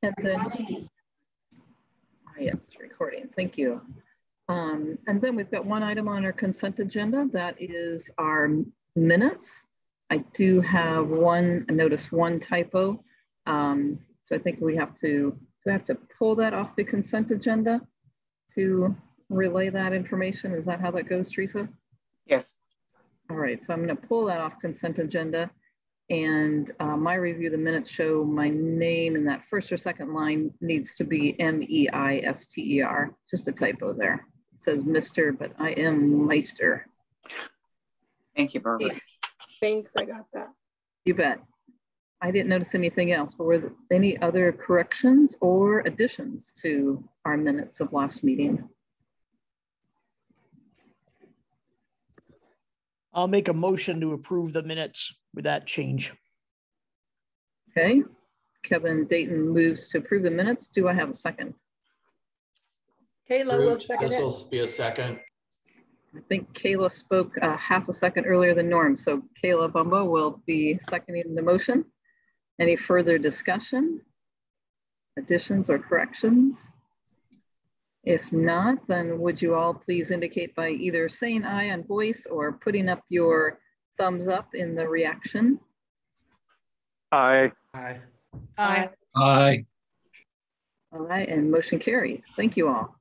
And then, yes, recording, thank you. And then we've got one item on our consent agenda, that is our minutes. I do have one, I noticed one typo. So I think we have to pull that off the consent agenda to relay that information. Is that how that goes, Teresa? Yes. All right, so I'm going to pull that off consent agenda, and my review of the minutes show my name in that first or second line needs to be M-E-I-S-T-E-R, just a typo there. It says Mr., but I am Meister. Thank you, Barbara. Thanks, I got that. You bet. I didn't notice anything else, but were there any other corrections or additions to our minutes of last meeting? I'll make a motion to approve the minutes with that change. Okay, Kevin Dayton moves to approve the minutes. Do I have a second? Kayla will second it. This will be a second. I think Kayla spoke half a second earlier than Norm, so Kayla Bumbo will be seconding the motion. Any further discussion, additions or corrections? If not, then would you all please indicate by either saying aye on voice or putting up your thumbs up in the reaction? Aye. Aye. Aye. Aye. Aye, and motion carries. Thank you all.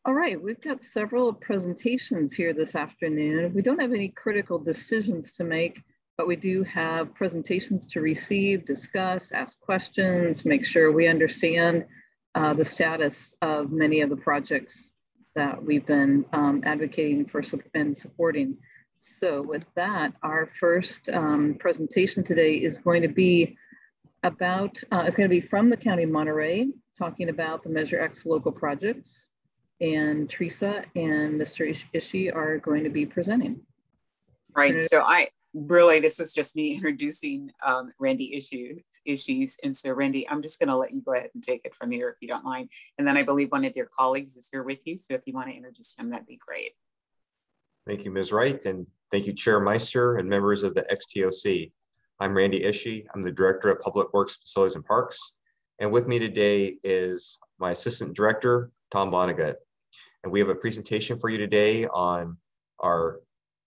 All right, we've got several presentations here this afternoon. We don't have any critical decisions to make, but we do have presentations to receive, discuss, ask questions, make sure we understand the status of many of the projects that we've been advocating for and supporting. So with that, our first presentation today is going to be about, it's going to be from the County of Monterey, talking about the Measure X local projects. And Teresa and Mr. Ishii are going to be presenting. Right, so this was just me introducing Randy Ishiis. And so Randy, I'm just gonna let you go ahead and take it from here if you don't mind. And then I believe one of your colleagues is here with you. So if you wanna introduce him, that'd be great. Thank you, Ms. Wright. And thank you, Chair Meister and members of the XTOC. I'm Randy Ishii. I'm the Director of Public Works, Facilities and Parks. And with me today is my Assistant Director, Tom Vonnegut. And we have a presentation for you today on our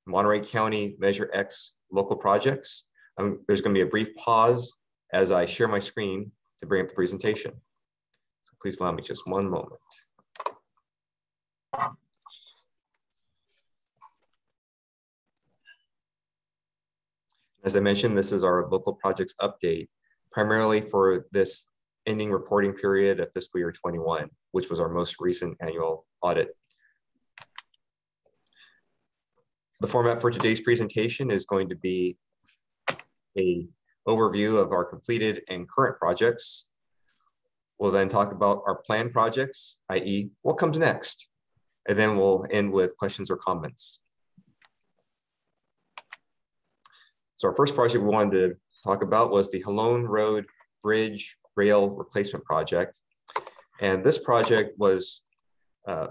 Monterey County Measure X local projects. There's going to be a brief pause as I share my screen to bring up the presentation. So please allow me just one moment. As I mentioned, this is our local projects update, primarily for this ending reporting period of fiscal year 21, which was our most recent annual audit. The format for today's presentation is going to be an overview of our completed and current projects. We'll then talk about our planned projects, i.e. what comes next. And then we'll end with questions or comments. So our first project we wanted to talk about was the Halon Road Bridge Rail Replacement Project. And this project was a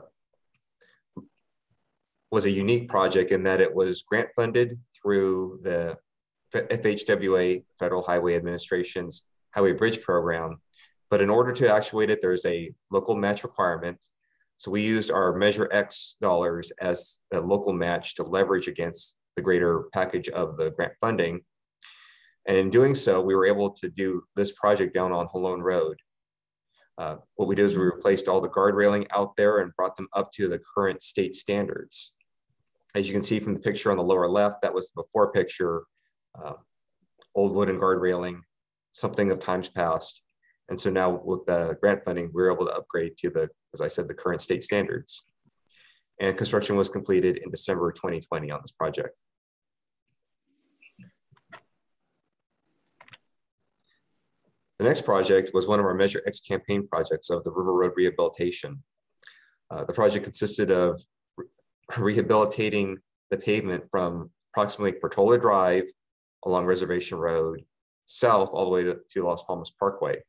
unique project in that it was grant funded through the FHWA, Federal Highway Administration's Highway Bridge Program. But in order to actuate it, there's a local match requirement. So we used our Measure X dollars as a local match to leverage against the greater package of the grant funding. And in doing so, we were able to do this project down on Halon Road. What we did is we replaced all the guard railing out there and brought them up to the current state standards. As you can see from the picture on the lower left, that was the before picture, old wooden guard railing, something of times past. And so now with the grant funding, we were able to upgrade to the, as I said, the current state standards. And construction was completed in December 2020 on this project. The next project was one of our Measure X campaign projects of the River Road Rehabilitation. The project consisted of rehabilitating the pavement from approximately Portola Drive along Reservation Road, south all the way to Las Palmas Parkway.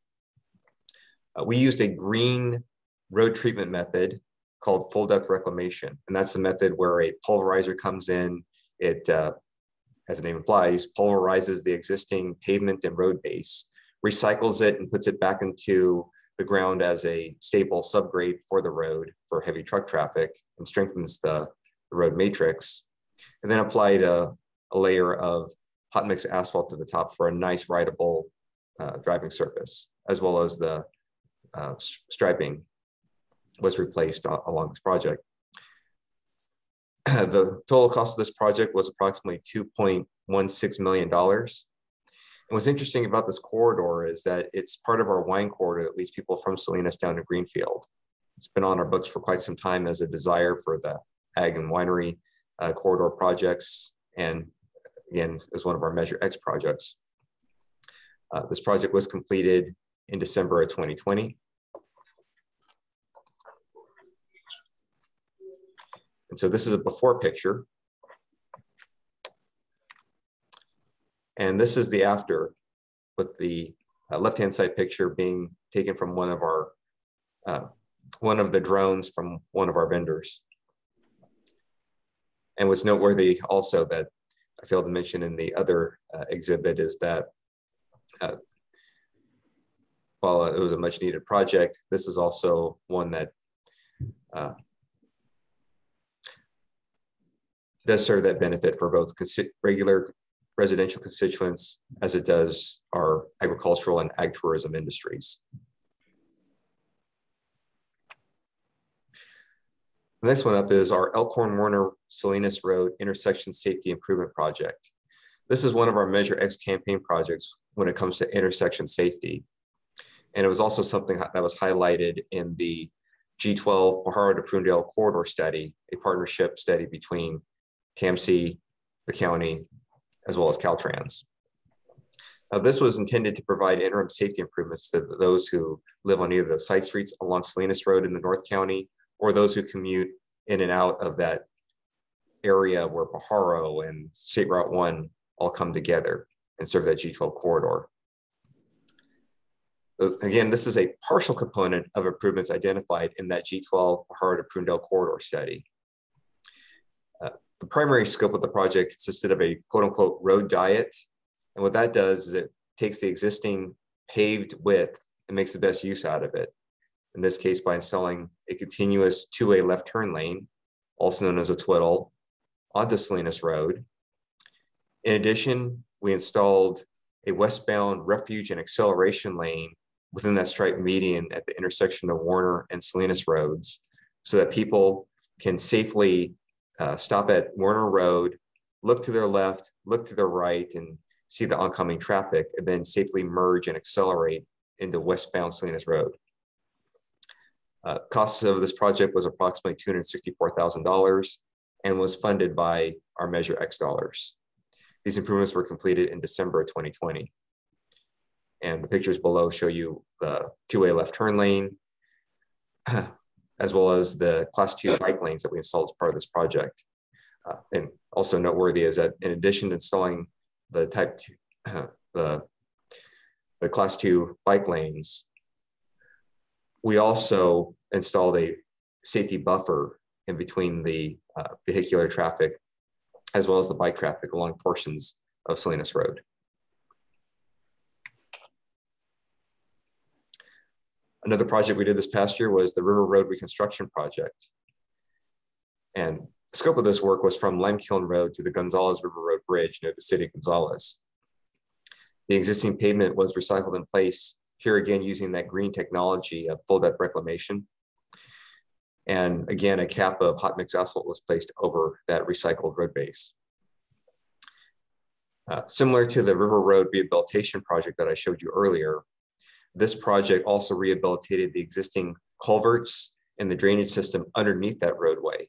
We used a green road treatment method called full depth reclamation. And that's the method where a pulverizer comes in. It, as the name implies, pulverizes the existing pavement and road base, recycles it and puts it back into the ground as a stable subgrade for the road for heavy truck traffic and strengthens the road matrix, and then applied a layer of hot mix asphalt to the top for a nice rideable driving surface, as well as the striping was replaced along this project. The total cost of this project was approximately $2.16 million. And what's interesting about this corridor is that it's part of our wine corridor that leads people from Salinas down to Greenfield. It's been on our books for quite some time as a desire for the ag and winery corridor projects, and again, is one of our Measure X projects. This project was completed in December of 2020. And so this is a before picture. And this is the after, with the left-hand side picture being taken from one of the drones from one of our vendors. And what's noteworthy also that I failed to mention in the other exhibit is that while it was a much needed project, this is also one that does serve that benefit for both regular residential constituents as it does our agricultural and ag tourism industries. The next one up is our Elkhorn Warner Salinas Road Intersection Safety Improvement Project. This is one of our Measure X campaign projects when it comes to intersection safety. And it was also something that was highlighted in the G12 Pajaro to Prunedale Corridor Study, a partnership study between TAMC, the county, as well as Caltrans. Now, this was intended to provide interim safety improvements to those who live on either the side streets along Salinas Road in the North County, or those who commute in and out of that area where Pajaro and State Route 1 all come together and serve that G12 corridor. Again, this is a partial component of improvements identified in that G12 Pajaro to Prunedale corridor study. The primary scope of the project consisted of a quote unquote road diet. And what that does is it takes the existing paved width and makes the best use out of it. In this case, by installing a continuous two-way left turn lane, also known as a twiddle, onto Salinas Road. In addition, we installed a westbound refuge and acceleration lane within that striped median at the intersection of Warner and Salinas Roads, so that people can safely stop at Warner Road, look to their left, look to their right, and see the oncoming traffic, and then safely merge and accelerate into westbound Salinas Road. Costs of this project was approximately $264,000 and was funded by our Measure X dollars. These improvements were completed in December of 2020. And the pictures below show you the two-way left turn lane, as well as the Class 2 bike lanes that we installed as part of this project. And also noteworthy is that in addition to installing the the Class 2 bike lanes, we also installed a safety buffer in between the vehicular traffic as well as the bike traffic along portions of Salinas Road. Another project we did this past year was the River Road Reconstruction Project. And the scope of this work was from Limekiln Road to the Gonzales River Road Bridge near the city of Gonzales. The existing pavement was recycled in place, here again using that green technology of full depth reclamation. And again, a cap of hot mix asphalt was placed over that recycled road base. Similar to the River Road Rehabilitation Project that I showed you earlier, this project also rehabilitated the existing culverts and the drainage system underneath that roadway.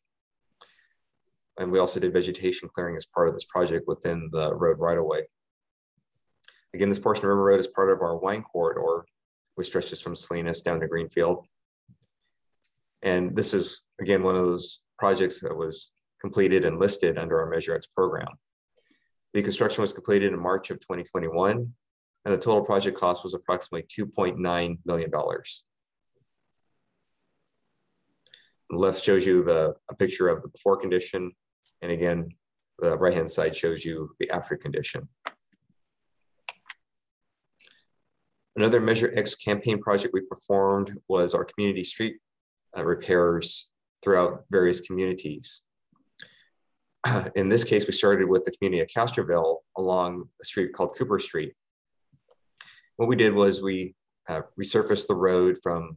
And we also did vegetation clearing as part of this project within the road right-of-way. Again, this portion of River Road is part of our wine corridor, which stretches from Salinas down to Greenfield. And this is, again, one of those projects that was completed and listed under our Measure X program. The construction was completed in March of 2021, and the total project cost was approximately $2.9 million. The left shows you a picture of the before condition, and again, the right-hand side shows you the after condition. Another Measure X campaign project we performed was our community street repairs throughout various communities. In this case, we started with the community of Castroville along a street called Cooper Street. What we did was we resurfaced the road from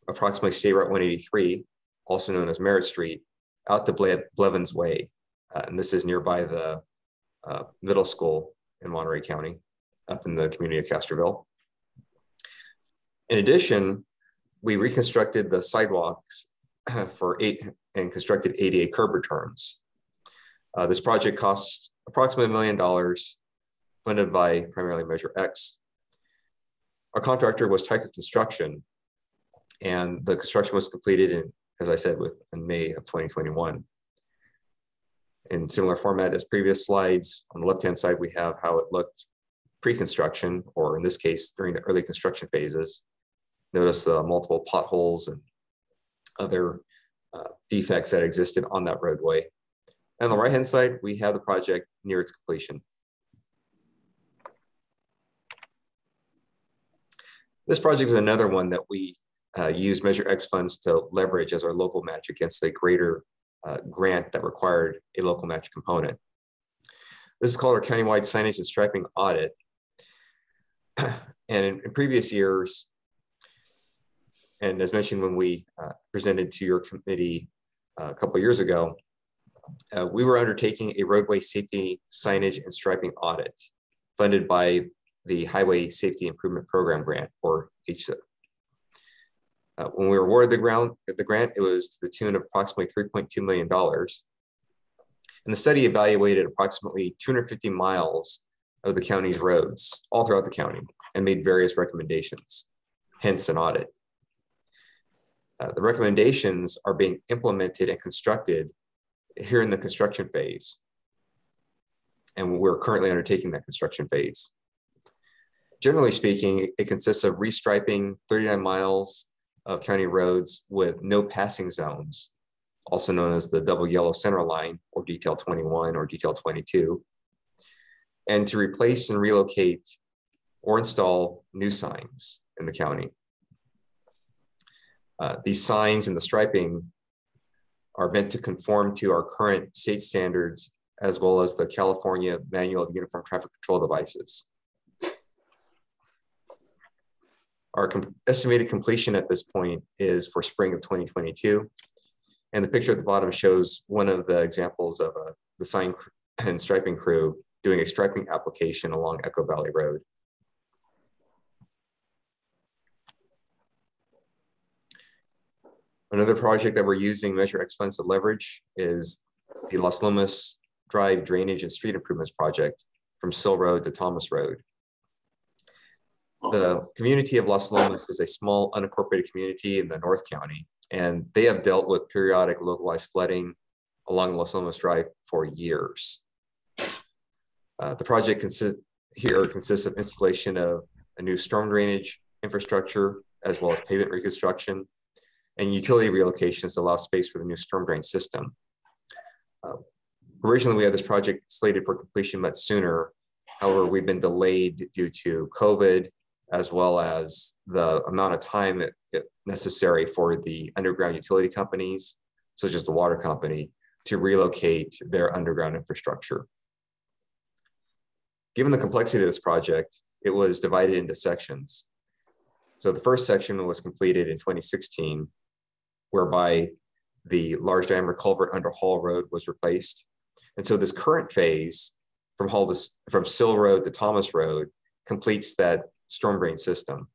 approximately State Route 183, also known as Merritt Street, out to Blevins Way. And this is nearby the middle school in Monterey County, up in the community of Castroville. In addition, we reconstructed the sidewalks and constructed ADA curb returns. This project costs approximately $1 million, funded by primarily Measure X. Our contractor was Tiger Construction, and the construction was completed in, as I said, in May of 2021. In similar format as previous slides, on the left-hand side, we have how it looked pre-construction, or in this case, during the early construction phases. Notice the multiple potholes and other defects that existed on that roadway. And on the right-hand side, we have the project near its completion. This project is another one that we use Measure X funds to leverage as our local match against a greater grant that required a local match component. This is called our countywide signage and striping audit. And in previous years, and as mentioned when we presented to your committee a couple of years ago, we were undertaking a roadway safety signage and striping audit funded by the Highway Safety Improvement Program grant, or HSIP. When we were awarded the grant, it was to the tune of approximately $3.2 million. And the study evaluated approximately 250 miles of the county's roads, all throughout the county, and made various recommendations, hence an audit. The recommendations are being implemented and constructed here in the construction phase. And we're currently undertaking that construction phase. Generally speaking, it consists of restriping 39 miles of county roads with no passing zones, also known as the double yellow center line, or detail 21 or detail 22, and to replace and relocate or install new signs in the county. These signs and the striping are meant to conform to our current state standards, as well as the California Manual of Uniform Traffic Control Devices. Our estimated completion at this point is for spring of 2022. And the picture at the bottom shows one of the examples of the sign and striping crew doing a striping application along Echo Valley Road. Another project that we're using Measure X funds to leverage is the Las Lumas Drive Drainage and Street Improvements Project from Sill Road to Thomas Road. The community of Las Lomas is a small unincorporated community in the North County, and they have dealt with periodic localized flooding along Las Lomas Drive for years. The project consists of installation of a new storm drainage infrastructure, as well as pavement reconstruction, and utility relocations to allow space for the new storm drain system. Originally, we had this project slated for completion much sooner. However, we've been delayed due to COVID, as well as the amount of time necessary for the underground utility companies, such as the water company, to relocate their underground infrastructure. Given the complexity of this project, it was divided into sections. So the first section was completed in 2016, whereby the large diameter culvert under Hall Road was replaced. And so this current phase from Sill Road to Thomas Road completes that storm drain system.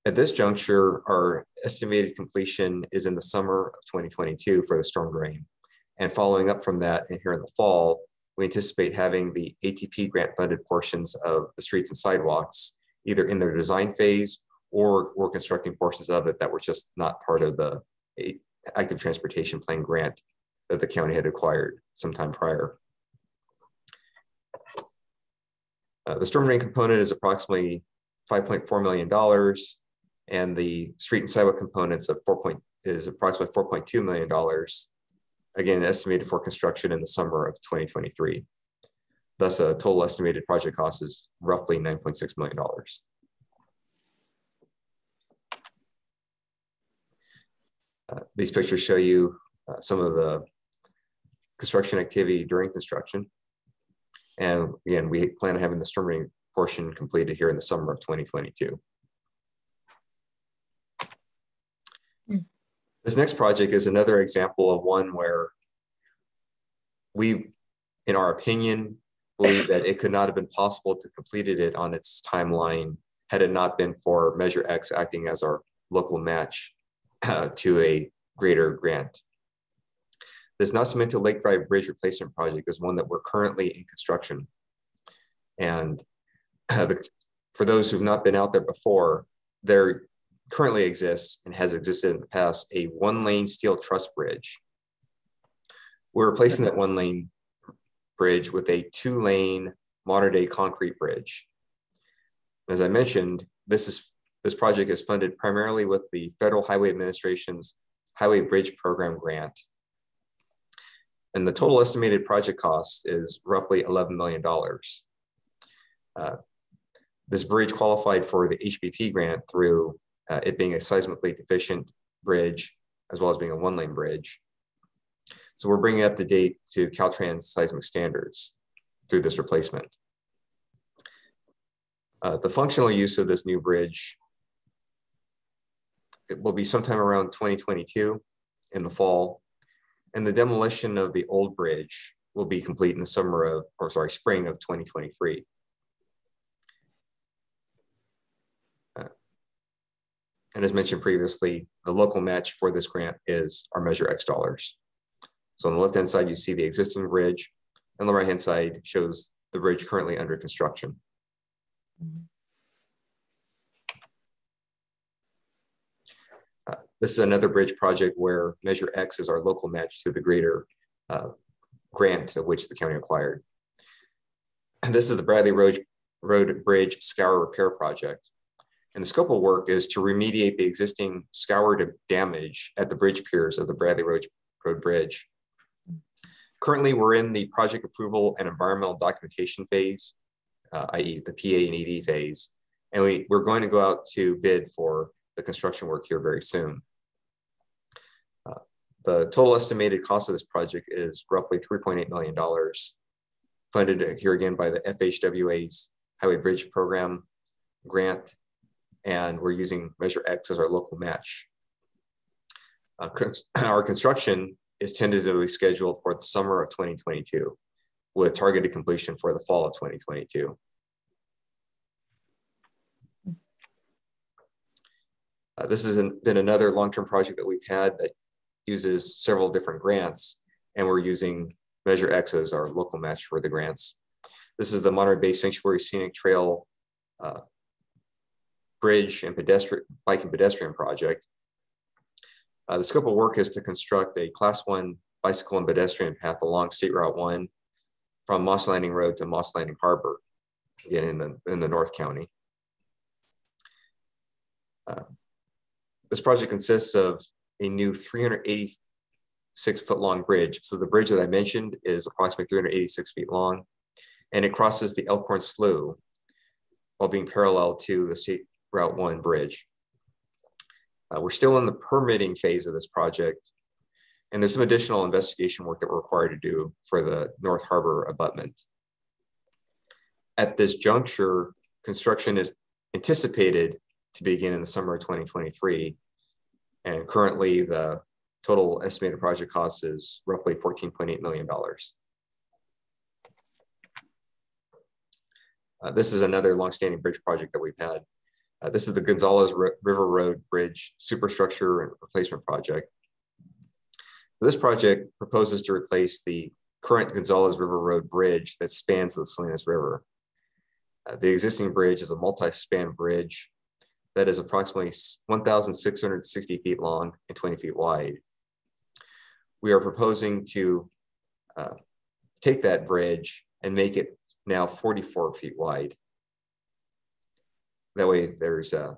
At this juncture, our estimated completion is in the summer of 2022 for the storm drain. And following up from that, and here in the fall, we anticipate having the ATP grant funded portions of the streets and sidewalks either in their design phase, or we're constructing portions of it that were just not part of the active transportation plan grant that the county had acquired sometime prior. The storm drain component is approximately $5.4 million, and the street and sidewalk components of is approximately $4.2 million, again, estimated for construction in the summer of 2023. Thus, a total estimated project cost is roughly $9.6 million. These pictures show you some of the construction activity during construction. And again, we plan on having the storming portion completed here in the summer of 2022. This next project is another example of one where we, in our opinion, believe that it could not have been possible to complete it on its timeline had it not been for Measure X acting as our local match to a greater grant. This Nacimiento Lake Drive Bridge Replacement Project is one that we're currently in construction. And for those who've not been out there before, there currently exists and has existed in the past a one-lane steel truss bridge. We're replacing that one-lane bridge with a two-lane modern-day concrete bridge. As I mentioned, this project is funded primarily with the Federal Highway Administration's Highway Bridge Program grant. And the total estimated project cost is roughly $11 million. This bridge qualified for the HBP grant through it being a seismically deficient bridge, as well as being a one-lane bridge. So we're bringing it up to date to Caltrans seismic standards through this replacement. The functional use of this new bridge, it will be sometime around 2022 in the fall, and the demolition of the old bridge will be complete in the spring of 2023. And as mentioned previously, the local match for this grant is our Measure X dollars. So on the left-hand side, you see the existing bridge, and the right-hand side shows the bridge currently under construction. This is another bridge project where Measure X is our local match to the greater grant of which the county acquired. And this is the Bradley Road Bridge Scour Repair Project. And the scope of work is to remediate the existing scoured damage at the bridge piers of the Bradley Road Bridge. Currently, we're in the project approval and environmental documentation phase, i.e. the PA and ED phase. And we're going to go out to bid for the construction work here very soon. The total estimated cost of this project is roughly $3.8 million, funded here again by the FHWA's Highway Bridge Program grant, and we're using Measure X as our local match. Our construction is tentatively scheduled for the summer of 2022, with targeted completion for the fall of 2022. This has been another long-term project that we've had that uses several different grants, and we're using Measure X as our local match for the grants. This is the Monterey Bay Sanctuary Scenic Trail Bridge and Bike and Pedestrian project. The scope of work is to construct a Class 1 bicycle and pedestrian path along State Route 1 from Moss Landing Road to Moss Landing Harbor, again in the North County. This project consists of a new 386-foot long bridge. So the bridge that I mentioned is approximately 386 feet long, and it crosses the Elkhorn Slough while being parallel to the State Route 1 bridge. We're still in the permitting phase of this project, and there's some additional investigation work that we're required to do for the North Harbor abutment. At this juncture, construction is anticipated to begin in the summer of 2023, and currently the total estimated project cost is roughly $14.8 million. This is another longstanding bridge project that we've had. This is the Gonzales River Road Bridge Superstructure and Replacement Project. This project proposes to replace the current Gonzales River Road Bridge that spans the Salinas River. The existing bridge is a multi-span bridge that is approximately 1,660 feet long and 20 feet wide. We are proposing to take that bridge and make it now 44 feet wide. That way there's an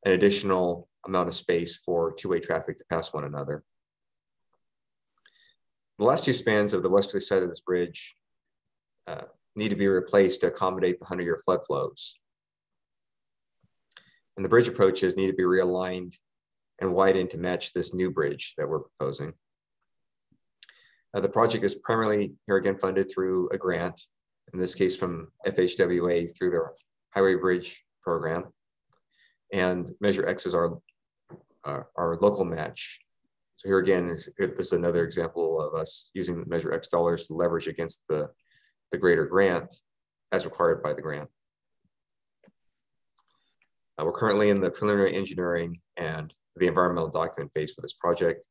additional amount of space for two-way traffic to pass one another. The last two spans of the westerly side of this bridge need to be replaced to accommodate the 100-year flood flows. And the bridge approaches need to be realigned and widened to match this new bridge that we're proposing. The project is primarily here again funded through a grant, in this case from FHWA through their Highway Bridge program. And Measure X is our local match. So here again, this is another example of us using the Measure X dollars to leverage against the greater grant as required by the grant. We're currently in the preliminary engineering and the environmental document phase for this project.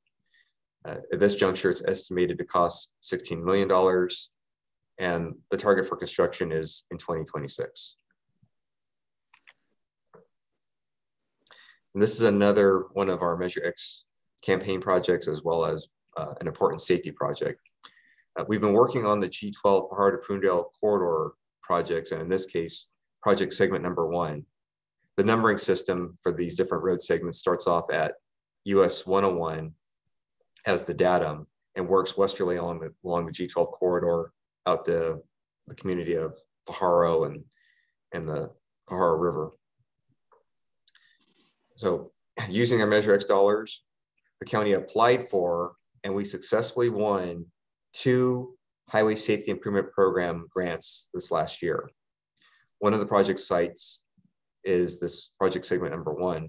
At this juncture, it's estimated to cost $16 million, and the target for construction is in 2026. And this is another one of our Measure X campaign projects, as well as an important safety project. We've been working on the G12 Pajaro to Prunedale corridor projects, and in this case, project segment number 1. The numbering system for these different road segments starts off at US 101 as the datum and works westerly along the G12 corridor out to the community of Pajaro and the Pajaro River. So using our Measure X dollars, the county applied for and we successfully won 2 Highway Safety Improvement Program grants this last year. One of the project sites is this project segment number 1.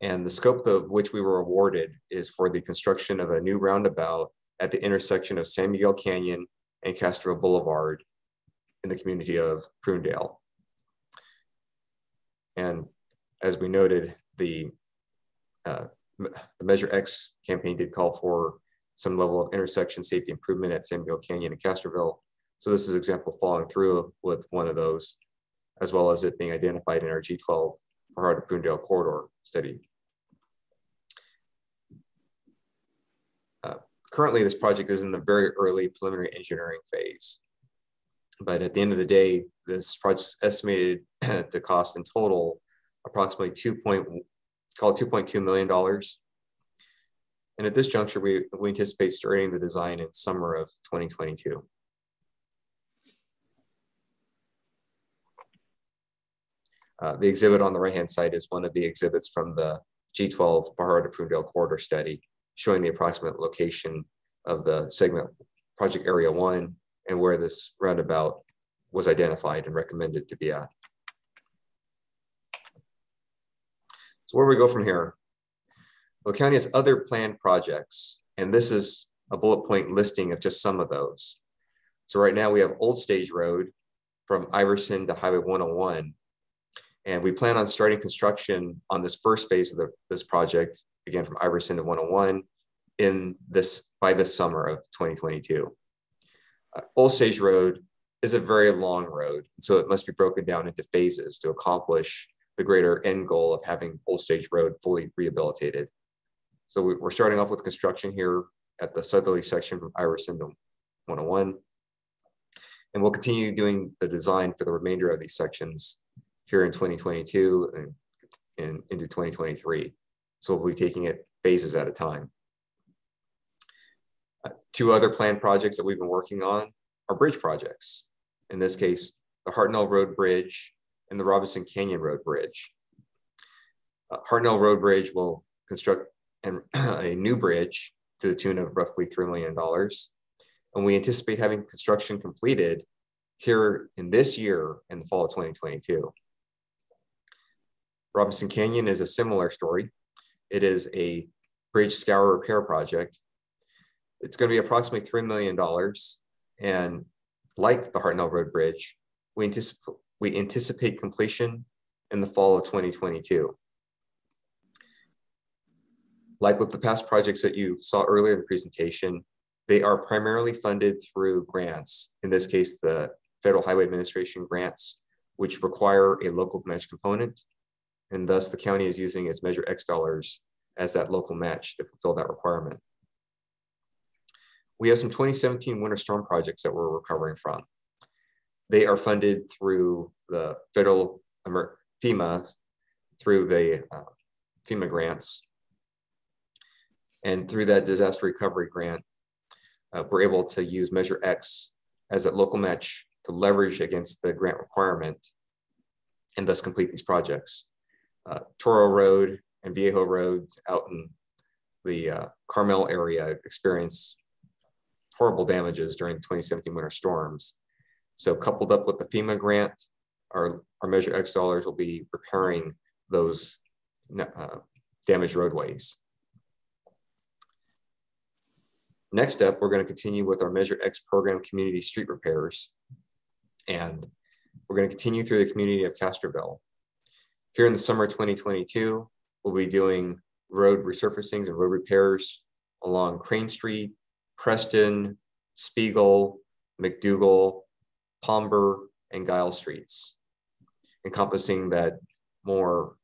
And the scope of which we were awarded is for the construction of a new roundabout at the intersection of San Miguel Canyon and Castroville Boulevard in the community of Prunedale. And as we noted, the Measure X campaign did call for some level of intersection safety improvement at San Miguel Canyon and Castroville. So this is an example following through with one of those, as well as it being identified in our G12 Pajaro to Prunedale corridor study. Currently, this project is in the very early preliminary engineering phase. But at the end of the day, this project is estimated to cost in total approximately $2.2 million. And at this juncture, we anticipate starting the design in summer of 2022. The exhibit on the right-hand side is one of the exhibits from the G12 Pajaro to Prunedale corridor study, showing the approximate location of the segment project area 1 and where this roundabout was identified and recommended to be at. So where do we go from here? Well, the county has other planned projects, and this is a bullet point listing of just some of those. So right now we have Old Stage Road from Iverson to Highway 101. And we plan on starting construction on this first phase of this project, again, from Iverson to 101 by this summer of 2022. Old Stage Road is a very long road, so it must be broken down into phases to accomplish the greater end goal of having Old Stage Road fully rehabilitated. So we're starting off with construction here at the southerly section from Iverson to 101. And we'll continue doing the design for the remainder of these sections here in 2022 and into 2023. So we'll be taking it phases at a time. 2 other planned projects that we've been working on are bridge projects. In this case, the Hartnell Road Bridge and the Robinson Canyon Road Bridge. Hartnell Road Bridge will construct a new bridge to the tune of roughly $3 million. And we anticipate having construction completed here in this year in the fall of 2022. Robinson Canyon is a similar story. It is a bridge scour repair project. It's going to be approximately $3 million. And like the Hartnell Road Bridge, we anticipate completion in the fall of 2022. Like with the past projects that you saw earlier in the presentation, they are primarily funded through grants. In this case, the Federal Highway Administration grants, which require a local match component. And thus the county is using its Measure X dollars as that local match to fulfill that requirement. We have some 2017 winter storm projects that we're recovering from. They are funded through the federal FEMA, through the FEMA grants. And through that disaster recovery grant, we're able to use Measure X as a local match to leverage against the grant requirement and thus complete these projects. Toro Road and Viejo Road out in the Carmel area experienced horrible damages during the 2017 winter storms. So coupled up with the FEMA grant, our Measure X dollars will be repairing those damaged roadways. Next up, we're going to continue with our Measure X program, community street repairs. And we're going to continue through the community of Castroville. Here in the summer of 2022, we'll be doing road resurfacings and road repairs along Crane Street, Preston, Spiegel, McDougal, Palmer, and Guile Streets, encompassing that more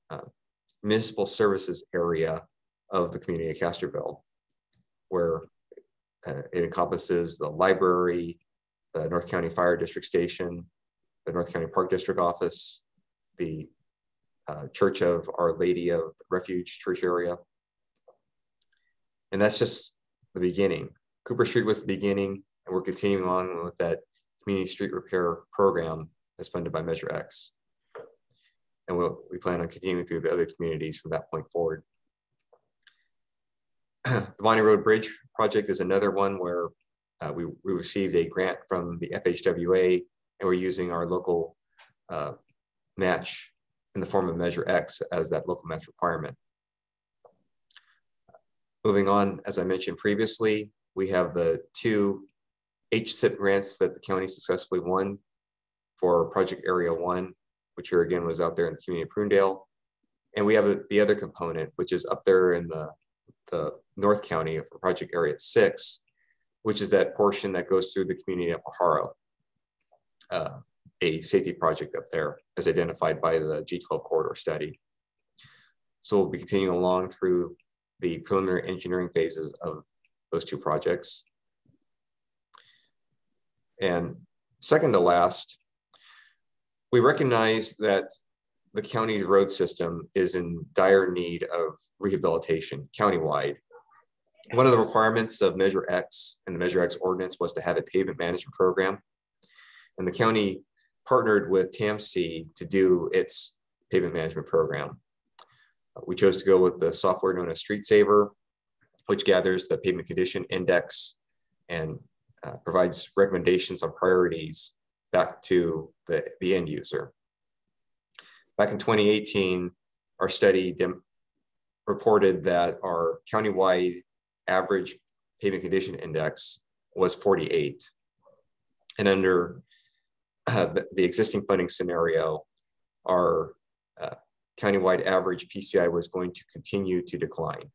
municipal services area of the community of Castroville, where it encompasses the library, the North County Fire District Station, the North County Park District Office, the Church of Our Lady of Refuge church area. And that's just the beginning. Cooper Street was the beginning, and we're continuing on with that community street repair program that's funded by Measure X. And we plan on continuing through the other communities from that point forward. The Bonnie Road Bridge project is another one where we received a grant from the FHWA, and we're using our local match in the form of Measure X as that local match requirement. Moving on, as I mentioned previously, we have the 2 HSIP grants that the county successfully won for Project Area 1, which here again was out there in the community of Prunedale. And we have the other component, which is up there in the North County for Project Area 6, which is that portion that goes through the community of Pajaro, a safety project up there as identified by the G12 corridor study. So we'll be continuing along through the preliminary engineering phases of those 2 projects. And second to last, we recognize that the county's road system is in dire need of rehabilitation countywide. One of the requirements of Measure X and the Measure X ordinance was to have a pavement management program. And the county partnered with TAMC to do its pavement management program. We chose to go with the software known as Street Saver, which gathers the pavement condition index and provides recommendations on priorities back to the end user. Back in 2018, our study reported that our countywide average pavement condition index was 48. And under the existing funding scenario, our countywide average PCI was going to continue to decline.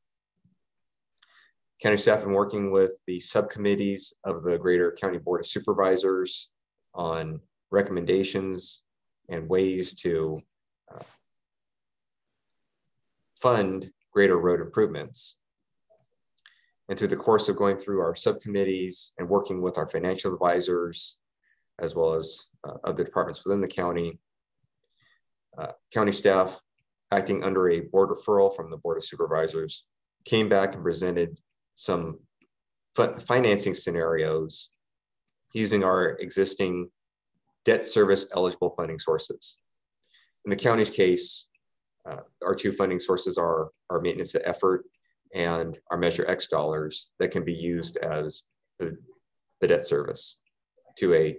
County staff been working with the subcommittees of the Greater County Board of Supervisors on recommendations and ways to fund greater road improvements. And through the course of going through our subcommittees and working with our financial advisors, as well as other departments within the county, county staff acting under a board referral from the Board of Supervisors came back and presented some financing scenarios using our existing debt service eligible funding sources. In the county's case, our 2 funding sources are our maintenance of effort and our Measure X dollars that can be used as the debt service to a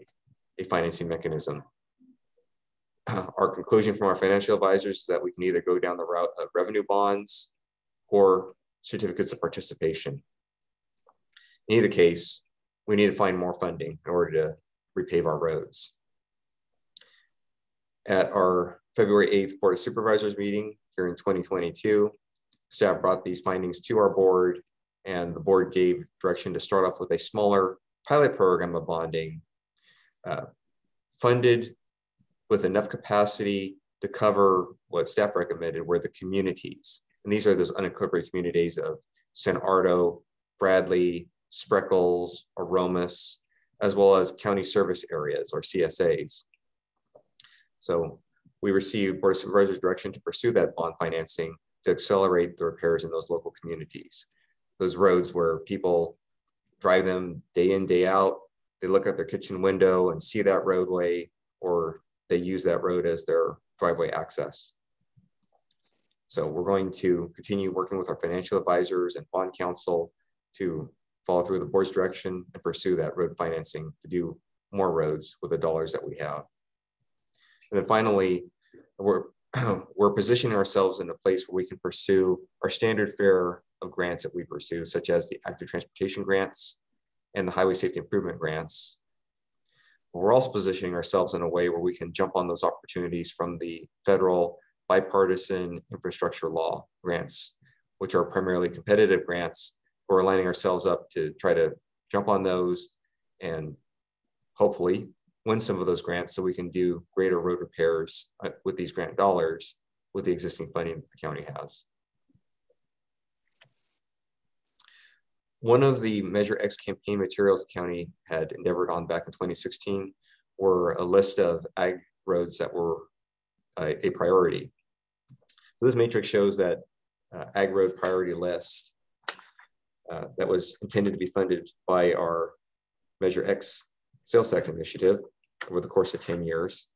financing mechanism. Our conclusion from our financial advisors is that we can either go down the route of revenue bonds or certificates of participation. In either case, we need to find more funding in order to repave our roads. At our February 8th Board of Supervisors meeting here in 2022, staff brought these findings to our board, and the board gave direction to start off with a smaller pilot program of bonding funded with enough capacity to cover what staff recommended were the communities. And these are those unincorporated communities of San Ardo, Bradley, Spreckles, Aromas, as well as county service areas or CSAs. So we received Board of Supervisors direction to pursue that bond financing to accelerate the repairs in those local communities. Those roads where people drive them day in, day out, they look out their kitchen window and see that roadway, or they use that road as their driveway access. So we're going to continue working with our financial advisors and bond counsel to follow through the board's direction and pursue that road financing to do more roads with the dollars that we have. And then finally, we're positioning ourselves in a place where we can pursue our standard fare of grants that we pursue, such as the active transportation grants and the highway safety improvement grants. But we're also positioning ourselves in a way where we can jump on those opportunities from the federal bipartisan infrastructure law grants, which are primarily competitive grants. We're lining ourselves up to try to jump on those and hopefully win some of those grants so we can do greater road repairs with these grant dollars with the existing funding that the county has. One of the Measure X campaign materials the county had endeavored on back in 2016 were a list of ag roads that were a priority. So this matrix shows that ag road priority list that was intended to be funded by our Measure X sales tax initiative over the course of 10 years.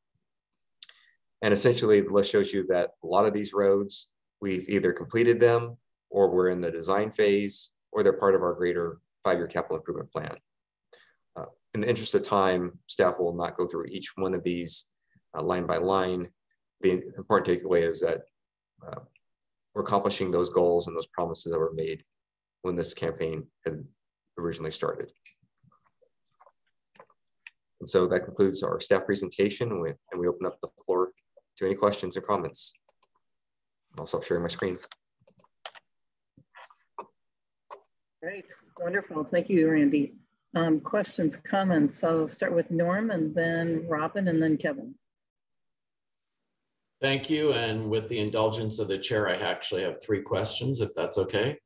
And essentially the list shows you that a lot of these roads, we've either completed them or we're in the design phase, or they're part of our greater 5-year capital improvement plan. In the interest of time, staff will not go through each one of these line by line. The important takeaway is that we're accomplishing those goals and those promises that were made when this campaign had originally started. And so that concludes our staff presentation, and we open up the floor to any questions or comments. I'll stop sharing my screen. Great, wonderful. Thank you, Randy. Questions, comments? So I'll start with Norm and then Robin and then Kevin. Thank you. And with the indulgence of the chair, I actually have 3 questions, if that's okay.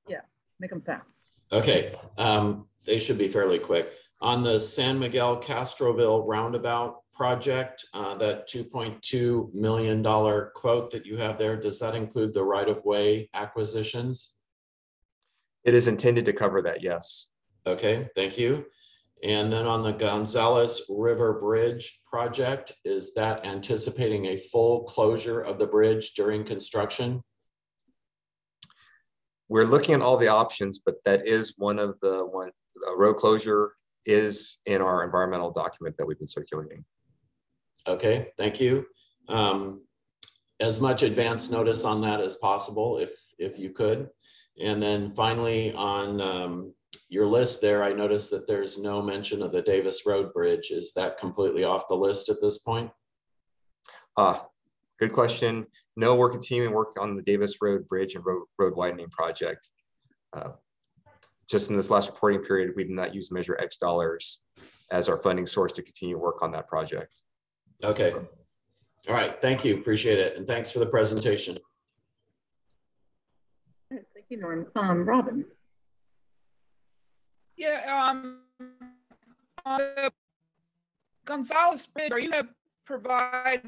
Yes, make them fast. Okay, they should be fairly quick. On the San Miguel Castroville Roundabout project, that $2.2 million quote that you have there, does that include the right-of-way acquisitions? It is intended to cover that, yes. Okay, thank you. And then on the Gonzales River Bridge project, is that anticipating a full closure of the bridge during construction? We're looking at all the options, but that is one of the ones. Road closure is in our environmental document that we've been circulating. Okay, thank you. As much advance notice on that as possible, if you could. And then finally, on your list there, I noticed that there's no mention of the Davis Road Bridge. Is that completely off the list at this point? Good question. No, we're continuing work on the Davis Road Bridge and road widening project. Just in this last reporting period, we did not use Measure X dollars as our funding source to continue work on that project. Okay. All right. Thank you. Appreciate it. And thanks for the presentation. Thank you, Norm. Robin. Yeah, on the Gonzales Bridge, are you going to provide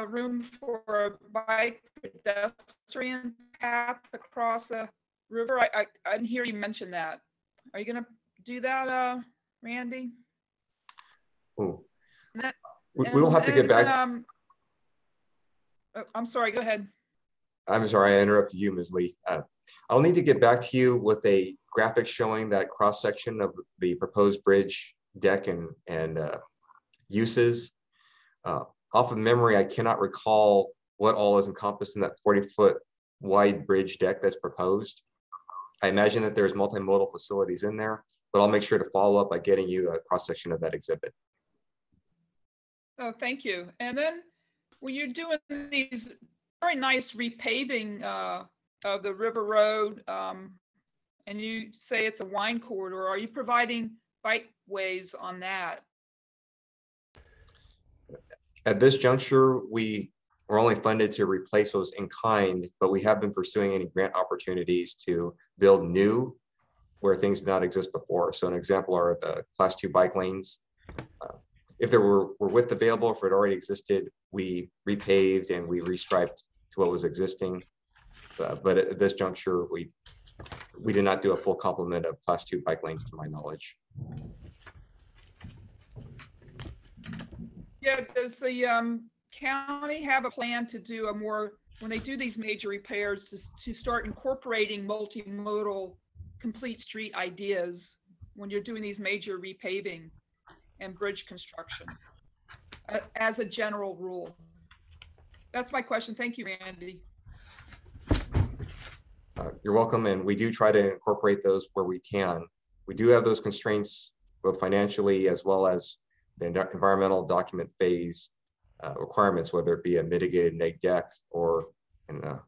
room for a bike pedestrian path across the river? I didn't hear you mention that. Are you going to do that, Randy? Oh, we will have to get back. I'm sorry, go ahead. I'm sorry, I interrupted you, Ms. Lee. I'll need to get back to you with a graphic showing that cross section of the proposed bridge deck and uses. Off of memory, I cannot recall what all is encompassed in that 40-foot wide bridge deck that's proposed. I imagine that there's multimodal facilities in there, but I'll make sure to follow up by getting you a cross section of that exhibit. Oh, thank you. And then when you're doing these very nice repaving of the river road, and you say it's a wine corridor, are you providing bikeways on that? At this juncture, we were only funded to replace those in kind, but we have been pursuing any grant opportunities to build new where things did not exist before. So an example are the Class 2 bike lanes. If there were width available, if it already existed, we repaved and we restriped to what was existing. But at this juncture, we did not do a full complement of Class 2 bike lanes to my knowledge. Yeah, does the county have a plan to do when they do these major repairs, to start incorporating multimodal complete street ideas when you're doing these major repaving and bridge construction as a general rule? That's my question. Thank you, Randy. You're welcome. And we do try to incorporate those where we can. We do have those constraints, both financially as well as the environmental document phase requirements, whether it be a mitigated neg deck or in a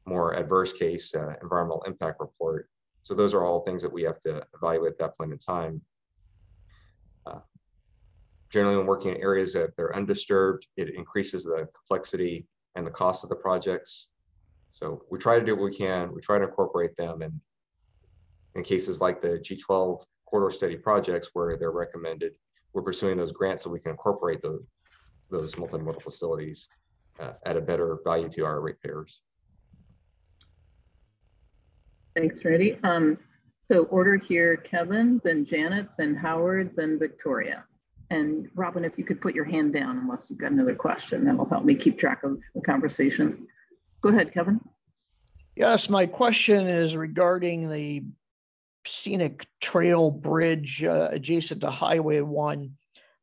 more adverse case, environmental impact report. So those are all things that we have to evaluate at that point in time. Generally, when working in areas that they're undisturbed, it increases the complexity and the cost of the projects. So we try to do what we can. We try to incorporate them. And in cases like the G12 corridor study projects where they're recommended, we're pursuing those grants so we can incorporate those multimodal facilities at a better value to our ratepayers. Thanks, Randy. So order here, Kevin, then Janet, then Howard, then Victoria. And Robin, if you could put your hand down unless you've got another question, that'll help me keep track of the conversation. Go ahead, Kevin. Yes, my question is regarding the Scenic Trail Bridge adjacent to Highway 1.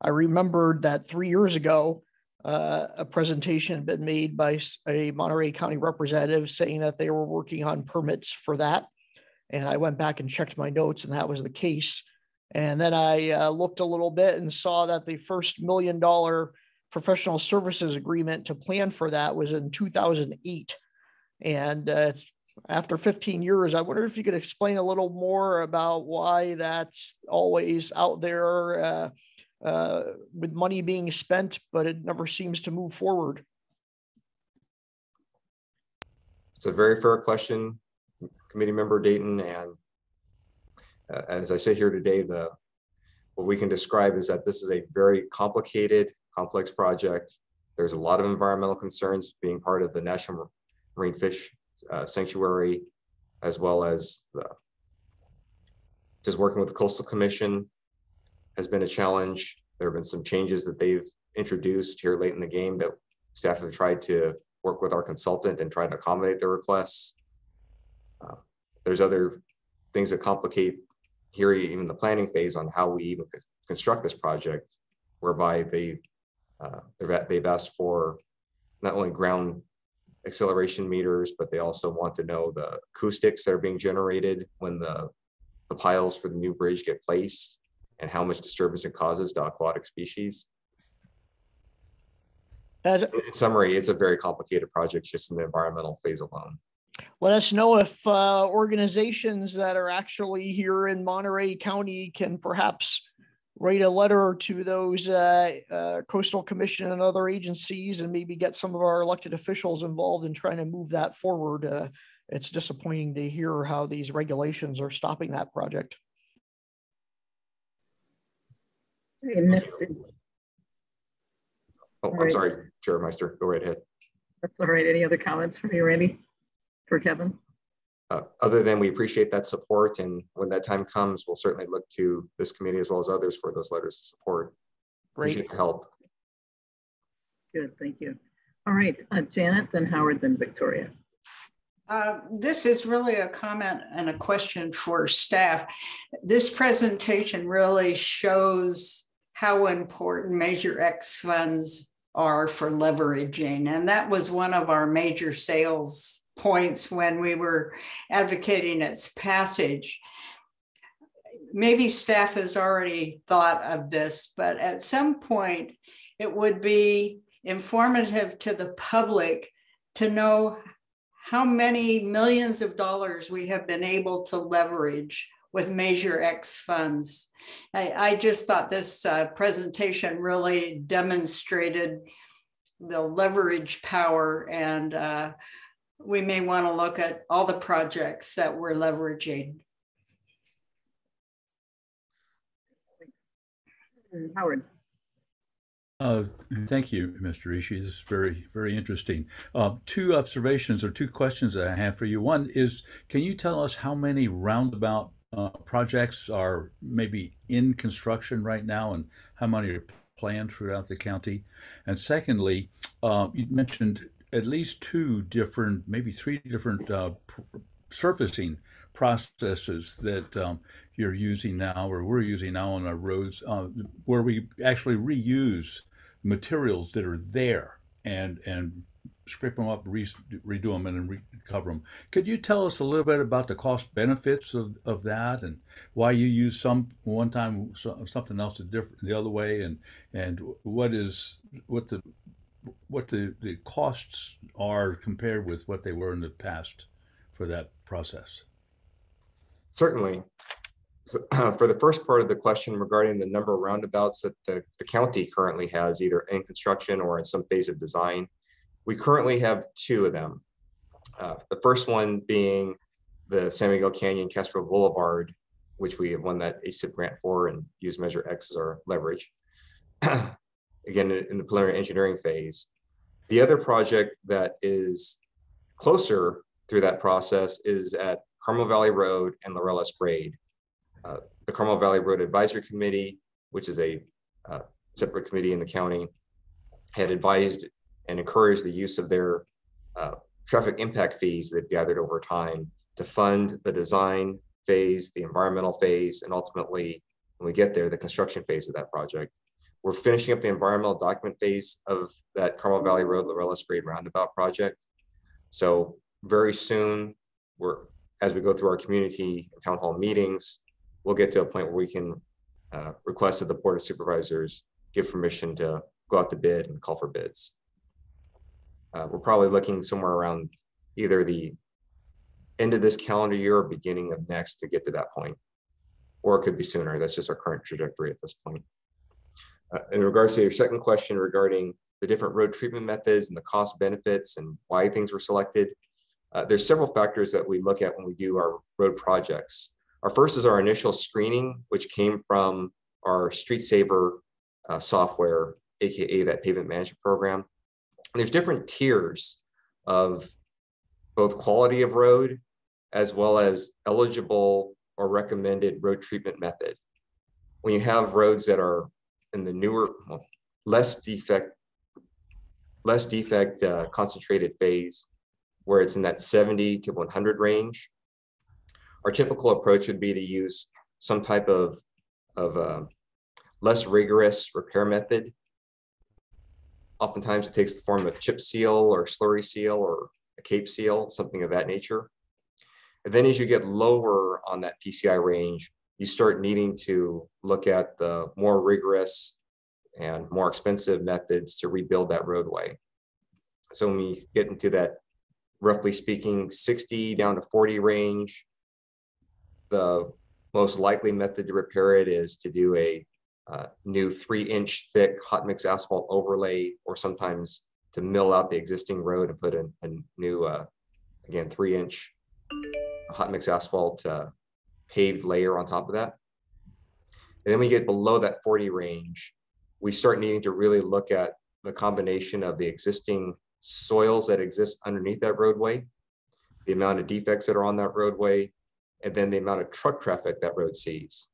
I remembered that 3 years ago, a presentation had been made by a Monterey County representative saying that they were working on permits for that. And I went back and checked my notes, and that was the case. And then I looked a little bit and saw that the first $1 million professional services agreement to plan for that was in 2008. And it's after 15 years, I wonder if you could explain a little more about why that's always out there with money being spent, but it never seems to move forward. It's a very fair question, Committee Member Dayton. And as I say here today, what we can describe is that this is a very complicated, complex project. There's a lot of environmental concerns being part of the National Marine Fish Sanctuary, as well as just working with the Coastal Commission has been a challenge. There have been some changes that they've introduced here late in the game that staff have tried to work with our consultant and try to accommodate their requests. There's other things that complicate here, even the planning phase on how we even construct this project, whereby they've asked for not only ground acceleration meters, but they also want to know the acoustics that are being generated when the piles for the new bridge get placed and how much disturbance it causes to aquatic species. In summary, it's a very complicated project just in the environmental phase alone. Let us know if organizations that are actually here in Monterey County can perhaps write a letter to those Coastal Commission and other agencies and maybe get some of our elected officials involved in trying to move that forward. It's disappointing to hear how these regulations are stopping that project. Next. I'm sorry, Chair Meister, go right ahead. That's all right. Any other comments from you, Randy, for Kevin? Other than we appreciate that support, and when that time comes, we'll certainly look to this committee as well as others for those letters of support. Great. Appreciate the help. Good, thank you. All right, Janet, then Howard, then Victoria. This is really a comment and a question for staff. This presentation really shows how important Measure X funds are for leveraging. And that was one of our major sales points when we were advocating its passage. Maybe staff has already thought of this, but at some point it would be informative to the public to know how many millions of dollars we have been able to leverage with Measure X funds. I just thought this presentation really demonstrated the leverage power, and we may want to look at all the projects that we're leveraging. Howard. Thank you, Mr. Ishii. This is very, very interesting. Two observations or two questions that I have for you. One is, can you tell us how many roundabout projects are maybe in construction right now, and how many are planned throughout the county? And secondly, you mentioned at least two different, maybe three different surfacing processes that you're using now, or we're using now on our roads, where we actually reuse materials that are there and scrape them up, redo them, and recover them. Could you tell us a little bit about the cost benefits of that, and why you use some one time, something else the other way, and what the costs are compared with what they were in the past for that process? Certainly. So, for the first part of the question regarding the number of roundabouts that the county currently has, either in construction or in some phase of design, we currently have two of them. The first one being the San Miguel Canyon Castroville Boulevard, which we have won that HSIP grant for and use Measure X as our leverage. Again, in the preliminary engineering phase. The other project that is closer through that process is at Carmel Valley Road and Laurella's Grade. The Carmel Valley Road Advisory Committee, which is a separate committee in the county, had advised and encouraged the use of their traffic impact fees they've gathered over time to fund the design phase, the environmental phase, and ultimately, when we get there, the construction phase of that project. We're finishing up the environmental document phase of that Carmel Valley Road, Laurella's Grade roundabout project. So very soon, as we go through our community and town hall meetings, we'll get to a point where we can request that the Board of Supervisors give permission to go out to bid and call for bids. We're probably looking somewhere around either the end of this calendar year or beginning of next to get to that point, or it could be sooner. That's just our current trajectory at this point. In regards to your second question regarding the different road treatment methods and the cost benefits and why things were selected, there's several factors that we look at when we do our road projects. Our first is our initial screening, which came from our Street Saver software, AKA that pavement management program. And there's different tiers of both quality of road as well as eligible or recommended road treatment method. When you have roads that are in the newer, less defect concentrated phase, where it's in that 70 to 100 range, our typical approach would be to use some type of less rigorous repair method. Oftentimes it takes the form of chip seal or slurry seal or a cape seal, something of that nature. And then as you get lower on that PCI range, you start needing to look at the more rigorous and more expensive methods to rebuild that roadway. So when we get into that, roughly speaking, 60 down to 40 range, the most likely method to repair it is to do a new 3-inch thick hot mix asphalt overlay, or sometimes to mill out the existing road and put in a new, again, 3-inch hot mix asphalt paved layer on top of that. And then we get below that 40 range, we start needing to really look at the combination of the existing soils that exist underneath that roadway, the amount of defects that are on that roadway, and then the amount of truck traffic that road sees.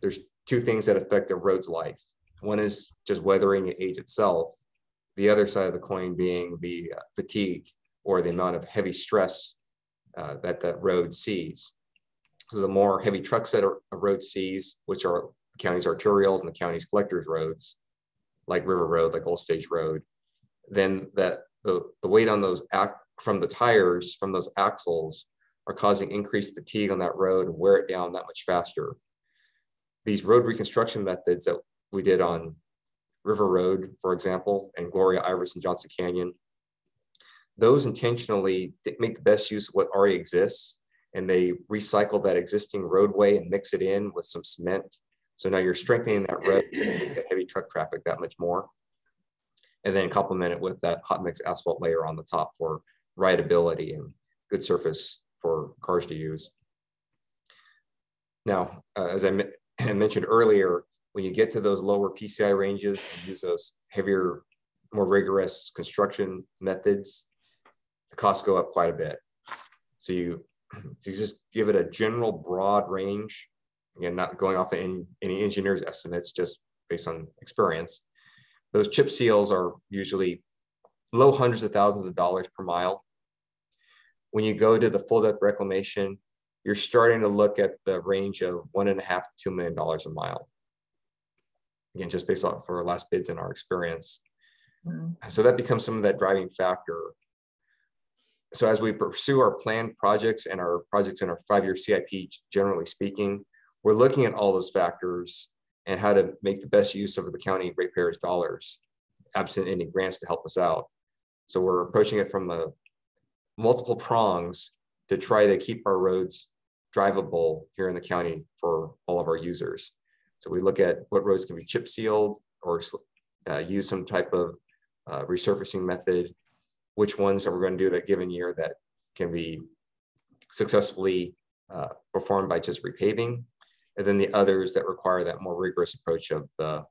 There's two things that affect the road's life. One is just weathering and age itself. The other side of the coin being the fatigue or the amount of heavy stress that the road sees. So the more heavy trucks that a road sees, which are the county's arterials and the county's collectors roads, like River Road, like Old Stage Road, then the weight on those from the tires, from those axles, are causing increased fatigue on that road and wear it down that much faster. These road reconstruction methods that we did on River Road, for example, and Gloria, Iverson, Johnson Canyon, those intentionally make the best use of what already exists, and they recycle that existing roadway and mix it in with some cement. So now you're strengthening that road, the heavy truck traffic that much more, and then complement it with that hot mix asphalt layer on the top for rideability and good surface for cars to use. Now, as I mentioned earlier, when you get to those lower PCI ranges and use those heavier, more rigorous construction methods, the costs go up quite a bit. So to just give it a general broad range, again, not going off of any engineer's estimates, just based on experience, those chip seals are usually low hundreds of thousands of dollars per mile. When you go to the full depth reclamation, you're starting to look at the range of $1.5 to $2 million a mile. Again, just based off for our last bids and our experience. So that becomes some of that driving factor. So as we pursue our planned projects and our projects in our 5-year CIP, generally speaking, we're looking at all those factors and how to make the best use of the county ratepayers' dollars, absent any grants to help us out. So we're approaching it from the multiple prongs to try to keep our roads drivable here in the county for all of our users. So we look at what roads can be chip sealed or use some type of resurfacing method, which ones are we going to do that given year that can be successfully performed by just repaving, and then the others that require that more rigorous approach of the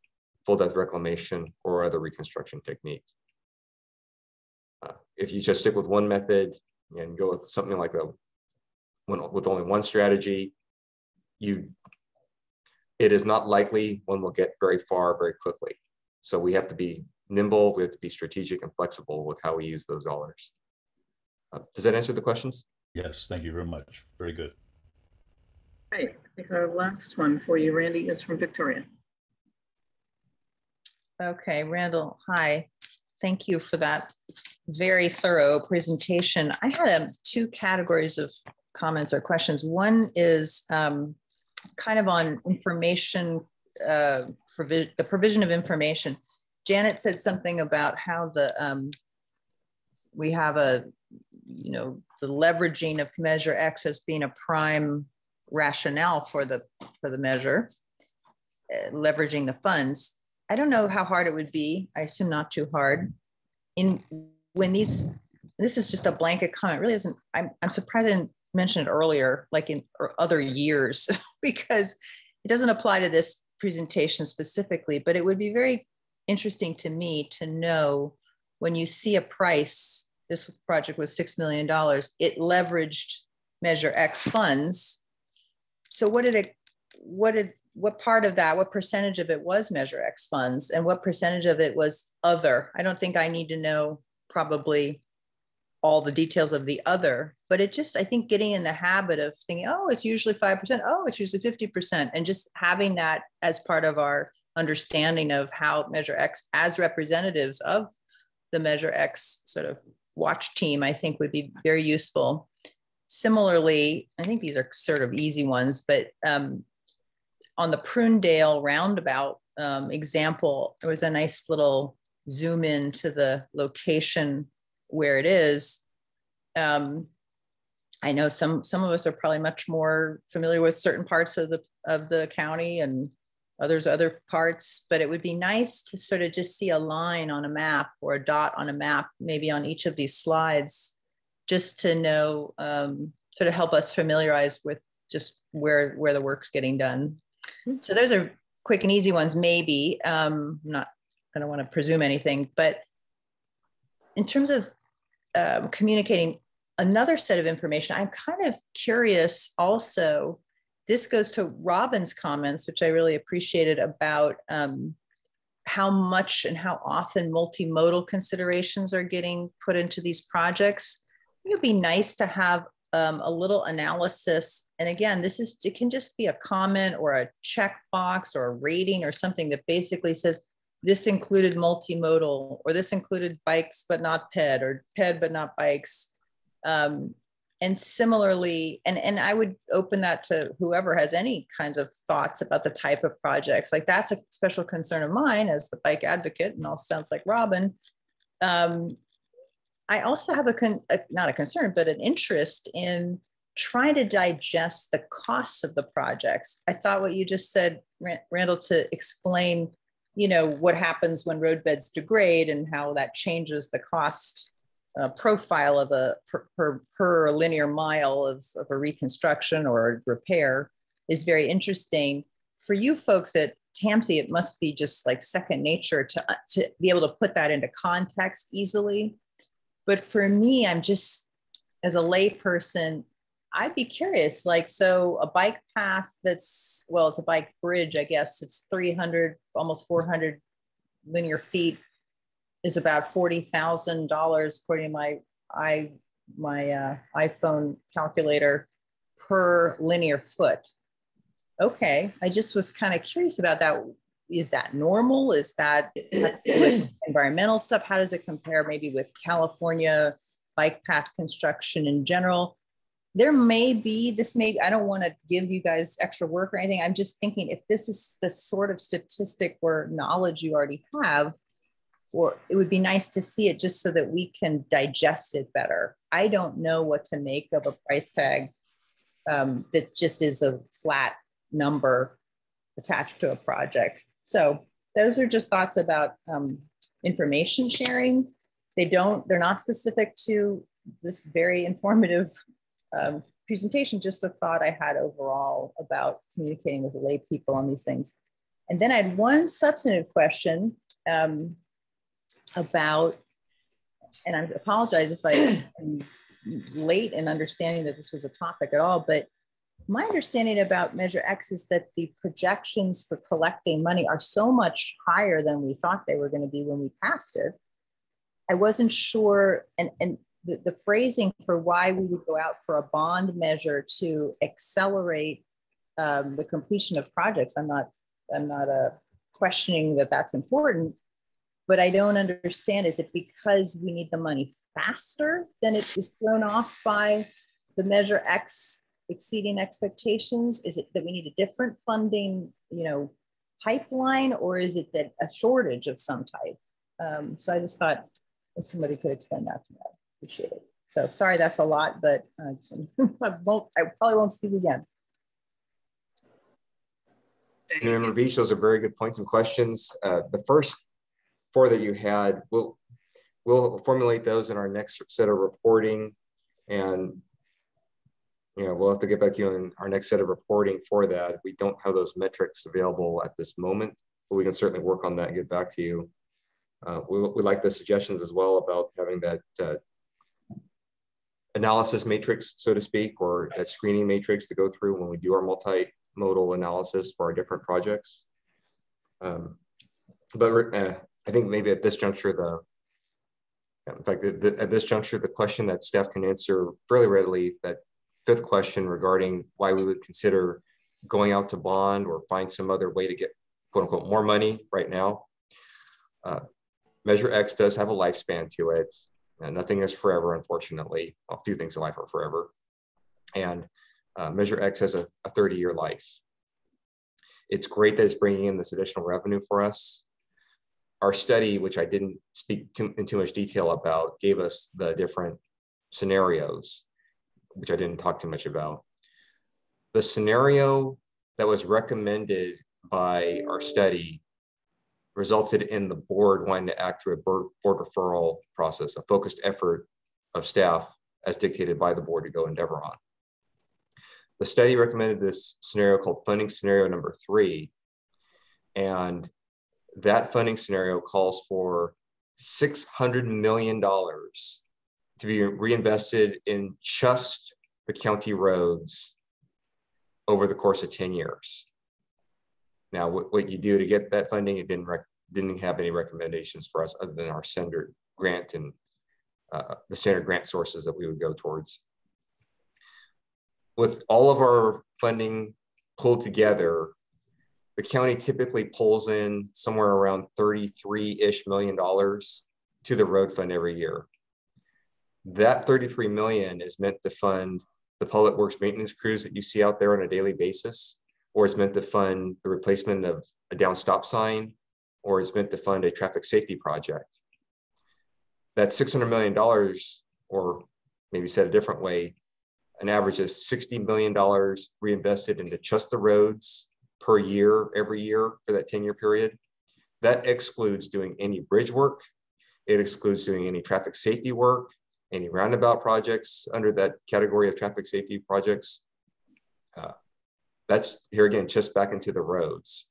full depth reclamation or other reconstruction technique. If you just stick with one method and go with something like with only one strategy, it is not likely one will get very far very quickly. So we have to be nimble, we have to be strategic and flexible with how we use those dollars. Does that answer the questions? Yes, thank you very much. Very good. Right, I think our last one for you, Randy, is from Victoria. Okay, Randall, hi. Thank you for that very thorough presentation. I had two categories of comments or questions. One is kind of on information, the provision of information. Janet said something about how we have the leveraging of Measure X as being a prime rationale for the measure, leveraging the funds. I don't know how hard it would be. I assume not too hard. This is just a blanket comment. It really isn't. I'm surprised I didn't mention it earlier, like in other years, because it doesn't apply to this presentation specifically, but it would be very interesting to me to know when you see a price, this project was $6 million, it leveraged Measure X funds. So what part of that, what percentage of it was Measure X funds and what percentage of it was other? I don't think I need to know probably all the details of the other, but it just, I think getting in the habit of thinking, oh, it's usually 5%, oh, it's usually 50%, and just having that as part of our understanding of how Measure X, as representatives of the Measure X sort of watch team, I think would be very useful. Similarly, I think these are sort of easy ones, but on the Prunedale Roundabout example, there was a nice little zoom in to the location where it is. I know some of us are probably much more familiar with certain parts of the county and others other parts, but it would be nice to sort of just see a line on a map or a dot on a map, maybe on each of these slides, just to know, sort of help us familiarize with just where the work's getting done. So those are quick and easy ones, maybe. I don't want to presume anything, but in terms of communicating another set of information, I'm kind of curious also, this goes to Robin's comments, which I really appreciated, about how much and how often multimodal considerations are getting put into these projects. I think it'd be nice to have a little analysis. And again, it can just be a comment or a checkbox or a rating or something that basically says, this included multimodal, or this included bikes, but not ped, or ped, but not bikes. And similarly, and I would open that to whoever has any kinds of thoughts about the type of projects. Like, that's a special concern of mine as the bike advocate, and all sounds like Robin. I also have not a concern, but an interest in trying to digest the costs of the projects. I thought what you just said, Randall, to explain, what happens when roadbeds degrade and how that changes the cost profile of a per linear mile of a reconstruction or a repair is very interesting. For you folks at TAMSI, it must be just like second nature to be able to put that into context easily. But for me, I'm just, as a lay person, I'd be curious, like, so a bike path that's, well, it's a bike bridge, I guess. It's 300, almost 400 linear feet is about $40,000 according to my iPhone calculator per linear foot. Okay, I just was kind of curious about that. Is that normal? Is that with environmental stuff? How does it compare maybe with California bike path construction in general? There may be, I don't want to give you guys extra work or anything. I'm just thinking if this is the sort of statistic or knowledge you already have, or it would be nice to see it just so that we can digest it better. I don't know what to make of a price tag that just is a flat number attached to a project. So those are just thoughts about information sharing. They're not specific to this very informative presentation, just a thought I had overall about communicating with lay people on these things. And then I had one substantive question about, and I apologize if I am late in understanding that this was a topic at all, but my understanding about Measure X is that the projections for collecting money are so much higher than we thought they were going to be when we passed it. I wasn't sure, and the phrasing for why we would go out for a bond measure to accelerate the completion of projects. I'm not questioning that that's important, but I don't understand, is it because we need the money faster than it is thrown off by the Measure X exceeding expectations? Is it that we need a different funding, pipeline, or is it that a shortage of some type? So I just thought if somebody could explain that to me, I'd appreciate it. So sorry, that's a lot, but I probably won't speak again. Member Beach, those are very good points and questions. The first four that you had, we'll formulate those in our next set of reporting, and we'll have to get back to you in our next set of reporting for that. We don't have those metrics available at this moment, but we can certainly work on that and get back to you. We like the suggestions as well about having that analysis matrix, so to speak, or that screening matrix to go through when we do our multimodal analysis for our different projects. But I think maybe at this juncture, at this juncture, the question that staff can answer fairly readily, that fifth question regarding why we would consider going out to bond or find some other way to get quote unquote more money right now. Measure X does have a lifespan to it. Nothing is forever, unfortunately. A few things in life are forever. And Measure X has a 30-year life. It's great that it's bringing in this additional revenue for us. Our study, which I didn't speak in too much detail about, gave us the different scenarios, which I didn't talk too much about. The scenario that was recommended by our study resulted in the board wanting to act through a board referral process, a focused effort of staff as dictated by the board to go endeavor on. The study recommended this scenario called funding scenario number 3. And that funding scenario calls for $600 million to be reinvested in just the county roads over the course of 10 years. Now, what you do to get that funding, it didn't have any recommendations for us other than our standard grant and the standard grant sources that we would go towards. With all of our funding pulled together, the county typically pulls in somewhere around $33-ish million to the road fund every year. That $33 million is meant to fund the public works maintenance crews that you see out there on a daily basis, or it's meant to fund the replacement of a down stop sign, or it's meant to fund a traffic safety project. That $600 million, or maybe said a different way, an average of $60 million reinvested into just the roads per year, every year for that 10-year period. That excludes doing any bridge work. It excludes doing any traffic safety work, any roundabout projects under that category of traffic safety projects. That's, here again, just back into the roads.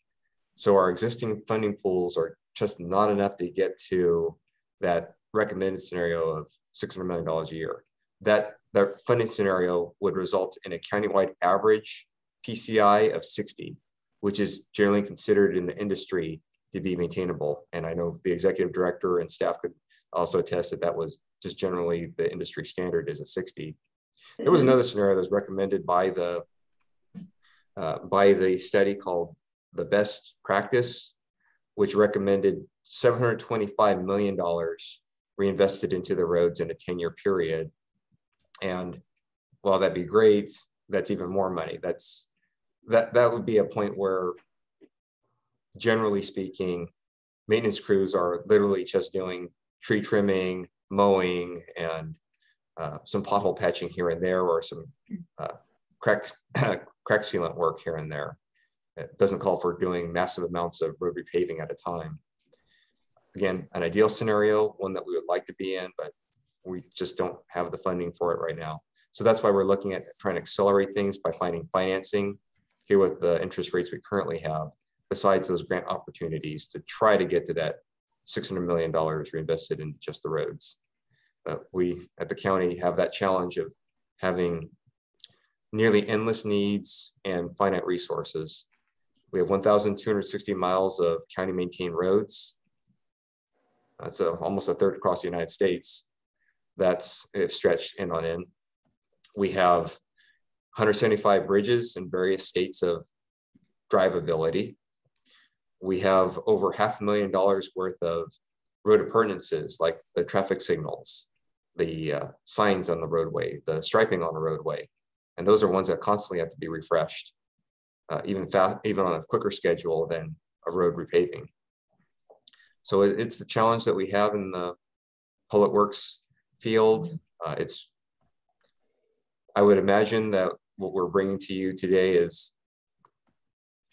So our existing funding pools are just not enough to get to that recommended scenario of $600 million a year. That that funding scenario would result in a countywide average PCI of 60, which is generally considered in the industry to be maintainable. And I know the executive director and staff could also attest that that was just generally the industry standard is a 60. There was another scenario that was recommended by the study called the best practice, which recommended $725 million reinvested into the roads in a 10-year period. And while that'd be great, that's even more money. That would be a point where, generally speaking, maintenance crews are literally just doing tree trimming, mowing, and some pothole patching here and there, or some crack sealant work here and there. It doesn't call for doing massive amounts of road repaving at a time. Again, an ideal scenario, one that we would like to be in, but we just don't have the funding for it right now. So that's why we're looking at trying to accelerate things by finding financing here with the interest rates we currently have, besides those grant opportunities, to try to get to that $600 million reinvested in just the roads. We at the county have that challenge of having nearly endless needs and finite resources. We have 1,260 miles of county maintained roads. That's almost a third across the United States. That's stretched end on end. We have 175 bridges in various states of drivability. We have over $500,000 worth of road appurtenances, like the traffic signals, the signs on the roadway, the striping on the roadway. And those are ones that constantly have to be refreshed, even on a quicker schedule than a road repaving. So it's the challenge that we have in the public works field. I would imagine that what we're bringing to you today is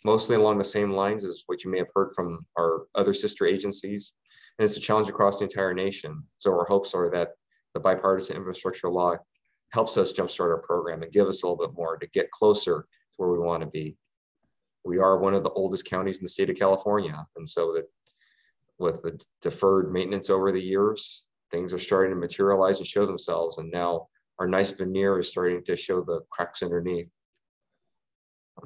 mostly along the same lines as what you may have heard from our other sister agencies. And it's a challenge across the entire nation. So our hopes are that the bipartisan infrastructure law helps us jumpstart our program and give us a little bit more to get closer to where we want to be. We are one of the oldest counties in the state of California. And so that with the deferred maintenance over the years, things are starting to materialize and show themselves. And now our nice veneer is starting to show the cracks underneath.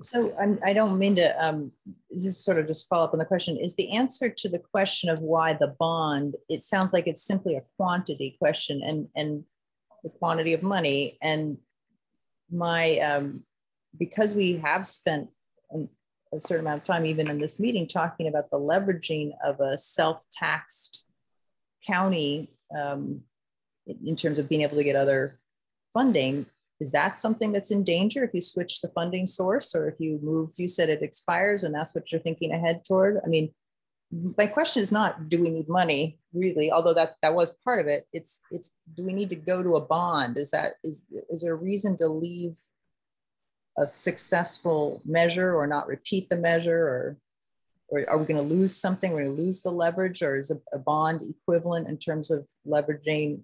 So I don't mean to, this is sort of just follow up on the question. Is the answer to the question of why the bond, it sounds like it's simply a quantity question and the quantity of money. And because we have spent a certain amount of time, even in this meeting, talking about the leveraging of a self-taxed county in terms of being able to get other funding, is that something that's in danger if you switch the funding source, or if you move, you said it expires and that's what you're thinking ahead toward? I mean, my question is not, do we need money really? Although that was part of it. It's do we need to go to a bond? Is there a reason to leave a successful measure or not repeat the measure, or are we going to lose something? We're going to lose the leverage, or is a bond equivalent in terms of leveraging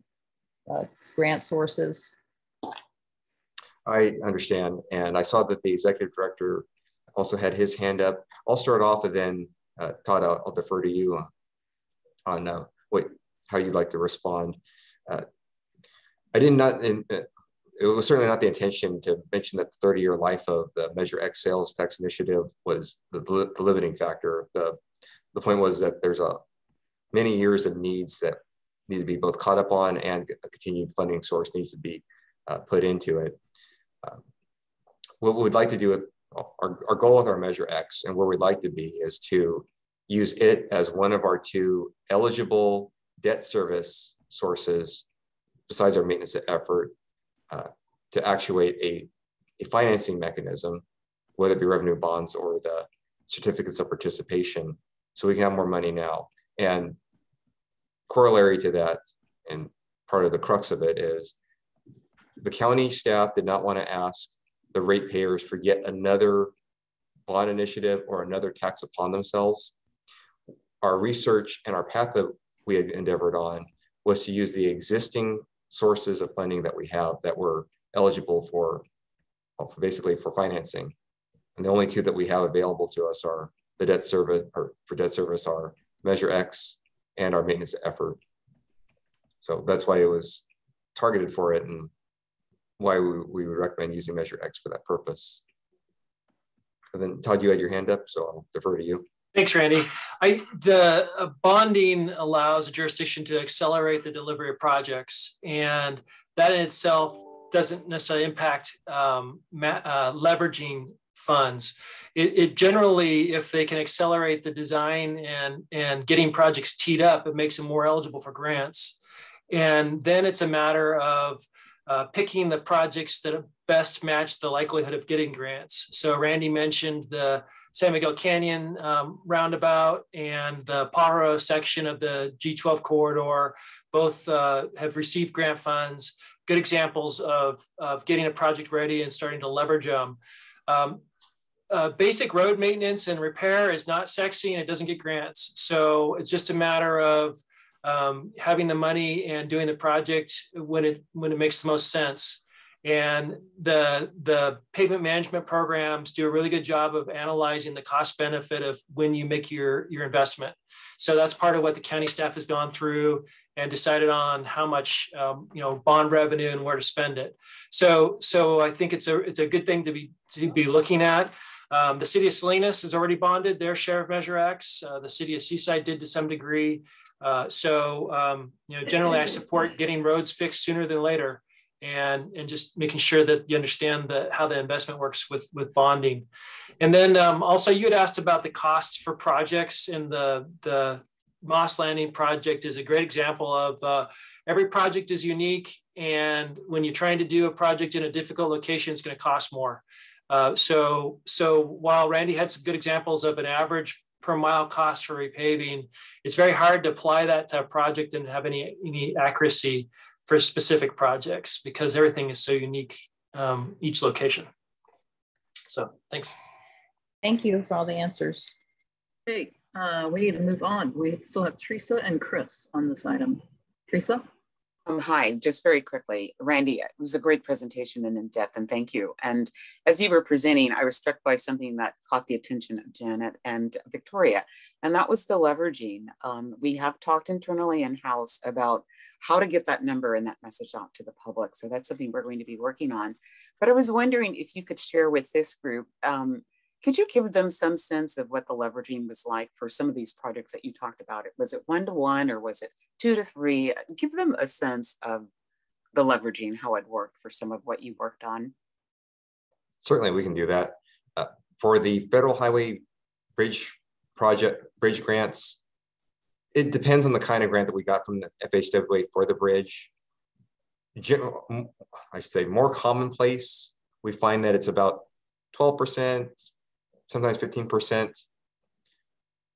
grant sources? I understand. And I saw that the executive director also had his hand up. I'll start off and then Todd, I'll defer to you on how you'd like to respond. It was certainly not the intention to mention that the 30-year life of the Measure X sales tax initiative was the limiting factor. The point was that there's many years of needs that need to be both caught up on, and a continued funding source needs to be put into it. What we'd like to do with our goal with our Measure X and where we'd like to be is to use it as one of our two eligible debt service sources besides our maintenance effort to actuate a financing mechanism, whether it be revenue bonds or the certificates of participation, so we can have more money now. And corollary to that, and part of the crux of it, is the county staff did not want to ask the ratepayers for yet another bond initiative or another tax upon themselves. Our research and our path that we had endeavored on was to use the existing sources of funding that we have that were eligible for basically for financing. And the only two that we have available to us are the debt service, or for debt service, are Measure X and our maintenance effort. So that's why it was targeted for it. And why we would recommend using Measure X for that purpose. And then Todd, you had your hand up, so I'll defer to you. Thanks, Randy. The bonding allows a jurisdiction to accelerate the delivery of projects, and that in itself doesn't necessarily impact leveraging funds. It generally, if they can accelerate the design and getting projects teed up, it makes them more eligible for grants. And then it's a matter of picking the projects that best match the likelihood of getting grants. So Randy mentioned the San Miguel Canyon roundabout and the Pajaro section of the G12 corridor. Both have received grant funds. Good examples of getting a project ready and starting to leverage them. Basic road maintenance and repair is not sexy and it doesn't get grants. So it's just a matter of having the money and doing the project when it makes the most sense. And the pavement management programs do a really good job of analyzing the cost benefit of when you make your investment. So that's part of what the county staff has gone through and decided on how much bond revenue and where to spend it. So I think it's a good thing to be looking at. The city of Salinas has already bonded their share of Measure X. The city of Seaside did to some degree. Generally I support getting roads fixed sooner than later and just making sure that you understand how the investment works with bonding. And then also you had asked about the costs for projects, and the Moss Landing project is a great example of every project is unique. And when you're trying to do a project in a difficult location, it's going to cost more. So while Randy had some good examples of an average per mile cost for repaving, it's very hard to apply that to a project and have any accuracy for specific projects because everything is so unique, each location. So thanks. Thank you for all the answers. Okay, we need to move on. We still have Teresa and Chris on this item. Teresa? Hi, just very quickly, Randy, it was a great presentation and in depth, and thank you. And as you were presenting, I was struck by something that caught the attention of Janet and Victoria, and that was the leveraging. We have talked internally in-house about how to get that number and that message out to the public. So that's something we're going to be working on. But I was wondering if you could share with this group, could you give them some sense of what the leveraging was like for some of these projects that you talked about? Was it 1-to-1 or was it 2-to-3? Give them a sense of the leveraging, how it worked for some of what you worked on. Certainly, we can do that. For the Federal Highway Bridge grants, it depends on the kind of grant that we got from the FHWA for the bridge. I should say more commonplace, we find that it's about 12%, sometimes 15%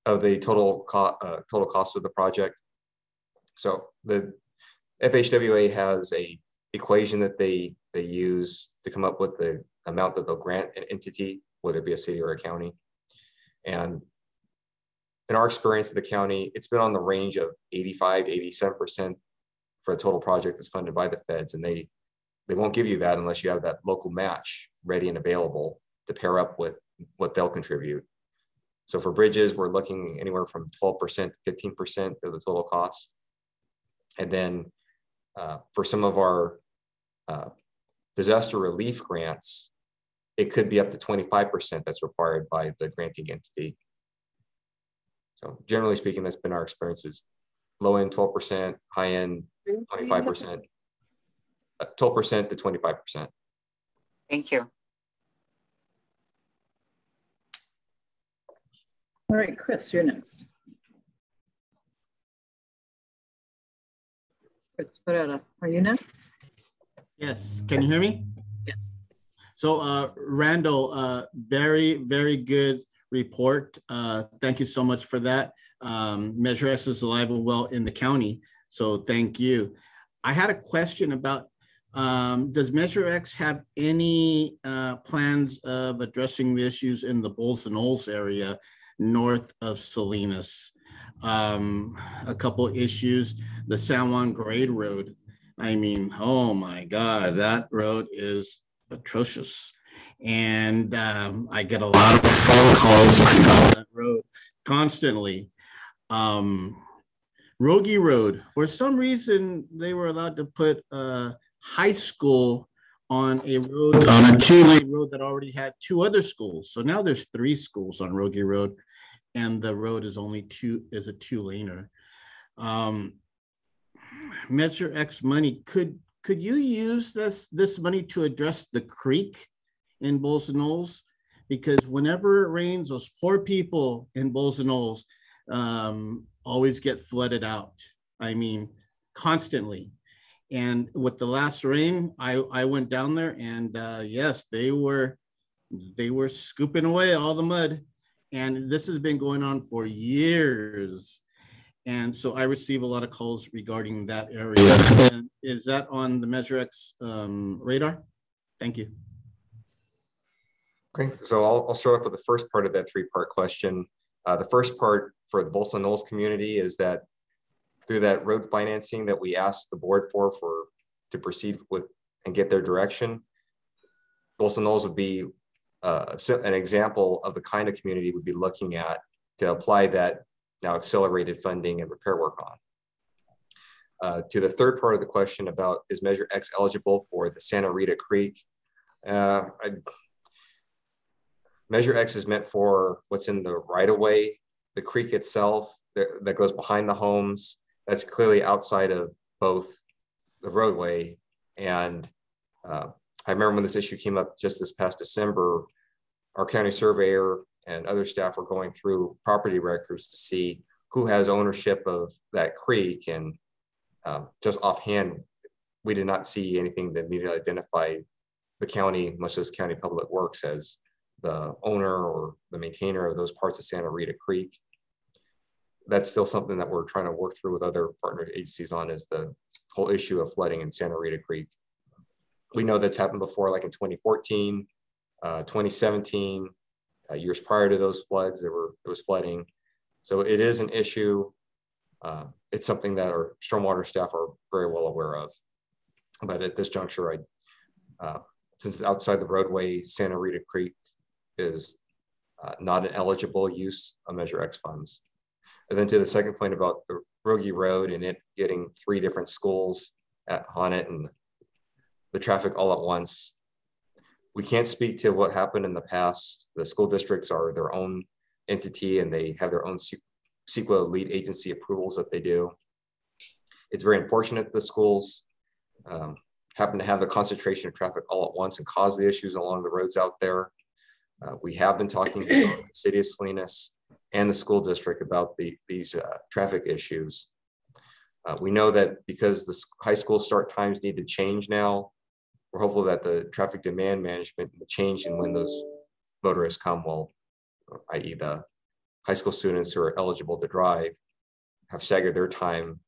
of the total cost of the project. So the FHWA has a equation that they use to come up with the amount that they'll grant an entity, whether it be a city or a county. And in our experience at the county, it's been on the range of 85 to 87% for a total project that's funded by the feds. And they won't give you that unless you have that local match ready and available to pair up with what they'll contribute. So for bridges, we're looking anywhere from 12% to 15% of the total cost. And then for some of our disaster relief grants, it could be up to 25% that's required by the granting entity. So generally speaking, that's been our experiences. Low end 12%, high end 25%, 12% to 25%. Thank you. All right, Chris, you're next. Chris Pereira, are you next? Yes, can you hear me? Yes. So Randall, very, very good report. Thank you so much for that. Measure X is alive and well in the county, so thank you. I had a question about, does Measure X have any plans of addressing the issues in the Bulls and Knolls area north of Salinas? A couple issues, the San Juan Grade Road. I mean, oh my God, that road is atrocious. And I get a lot of phone calls on that road constantly. Rogie Road, for some reason, they were allowed to put a high school on a road, on a two-lane road that already had two other schools. So now there's three schools on Rogie Road, and the road is only a two-laner. Measure X money, could you use this money to address the creek in Bulls and Knolls? Because whenever it rains, those poor people in Bulls and Knolls always get flooded out. I mean, constantly. And with the last rain, I went down there, and yes, they were scooping away all the mud. And this has been going on for years. And so I receive a lot of calls regarding that area. And is that on the Measure X radar? Thank you. Okay, so I'll start off with the first part of that three-part question. The first part for the Bulls and Knolls community is that through that road financing that we asked the board to proceed with and get their direction, Bulls and Knolls would be an example of the kind of community we'd be looking at to apply that now accelerated funding and repair work on. To the third part of the question about is Measure X eligible for the Santa Rita Creek? Measure X is meant for what's in the right-of-way. The creek itself that goes behind the homes, that's clearly outside of both the roadway. And I remember when this issue came up just this past December, our county surveyor and other staff were going through property records to see who has ownership of that creek. And just offhand, we did not see anything that immediately identified the county, much as County Public Works, as the owner or the maintainer of those parts of Santa Rita Creek. That's still something that we're trying to work through with other partner agencies on, is the whole issue of flooding in Santa Rita Creek. We know that's happened before, like in 2014, 2017, years prior to those floods, there was flooding. So it is an issue. It's something that our stormwater staff are very well aware of. But at this juncture, since it's outside the roadway, Santa Rita Creek is not an eligible use of Measure X funds. And then to the second point about the Rogie Road and it getting 3 different schools on it and the traffic all at once, we can't speak to what happened in the past. The school districts are their own entity and they have their own CEQA lead agency approvals that they do. It's very unfortunate that the schools happen to have the concentration of traffic all at once and cause the issues along the roads out there. We have been talking to the city of Salinas and the school district about these traffic issues. We know that because the high school start times need to change now, we're hopeful that the traffic demand management, the change in when those motorists come will, i.e. the high school students who are eligible to drive, have staggered their time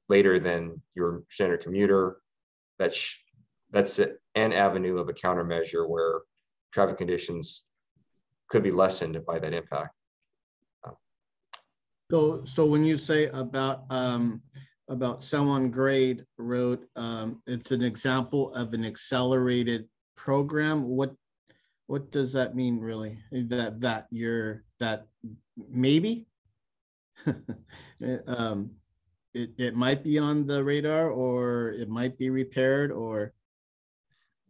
later than your standard commuter. That's an avenue of a countermeasure where traffic conditions could be lessened by that impact. So when you say about San Juan Grade Road, it's an example of an accelerated program. What does that mean, really? That maybe it might be on the radar, or it might be repaired, or.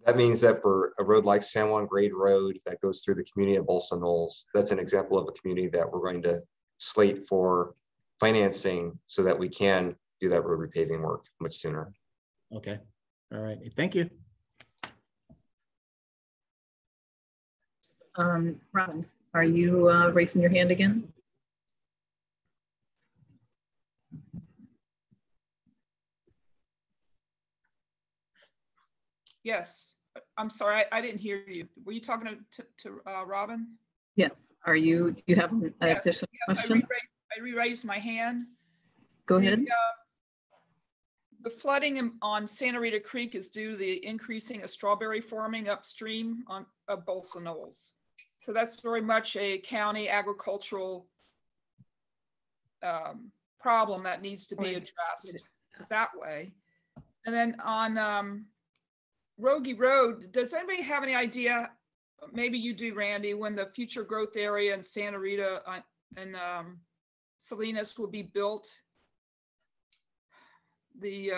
That means that for a road like San Juan Grade Road that goes through the community of Bulls and Knolls, that's an example of a community that we're going to slate for financing so that we can do that road repaving work much sooner. Okay. All right. Thank you. Robin, are you raising your hand again? Yes. I'm sorry, I didn't hear you. Were you talking to Robin? Yes. Do you have an additional question? I re-raised my hand. Go ahead. The flooding on Santa Rita Creek is due to the increasing of strawberry farming upstream of Bulls and Knolls. So that's very much a county agricultural problem that needs to be addressed that way. And then on Rogie Road, does anybody have any idea, maybe you do, Randy, when the future growth area in Santa Rita and Salinas will be built? the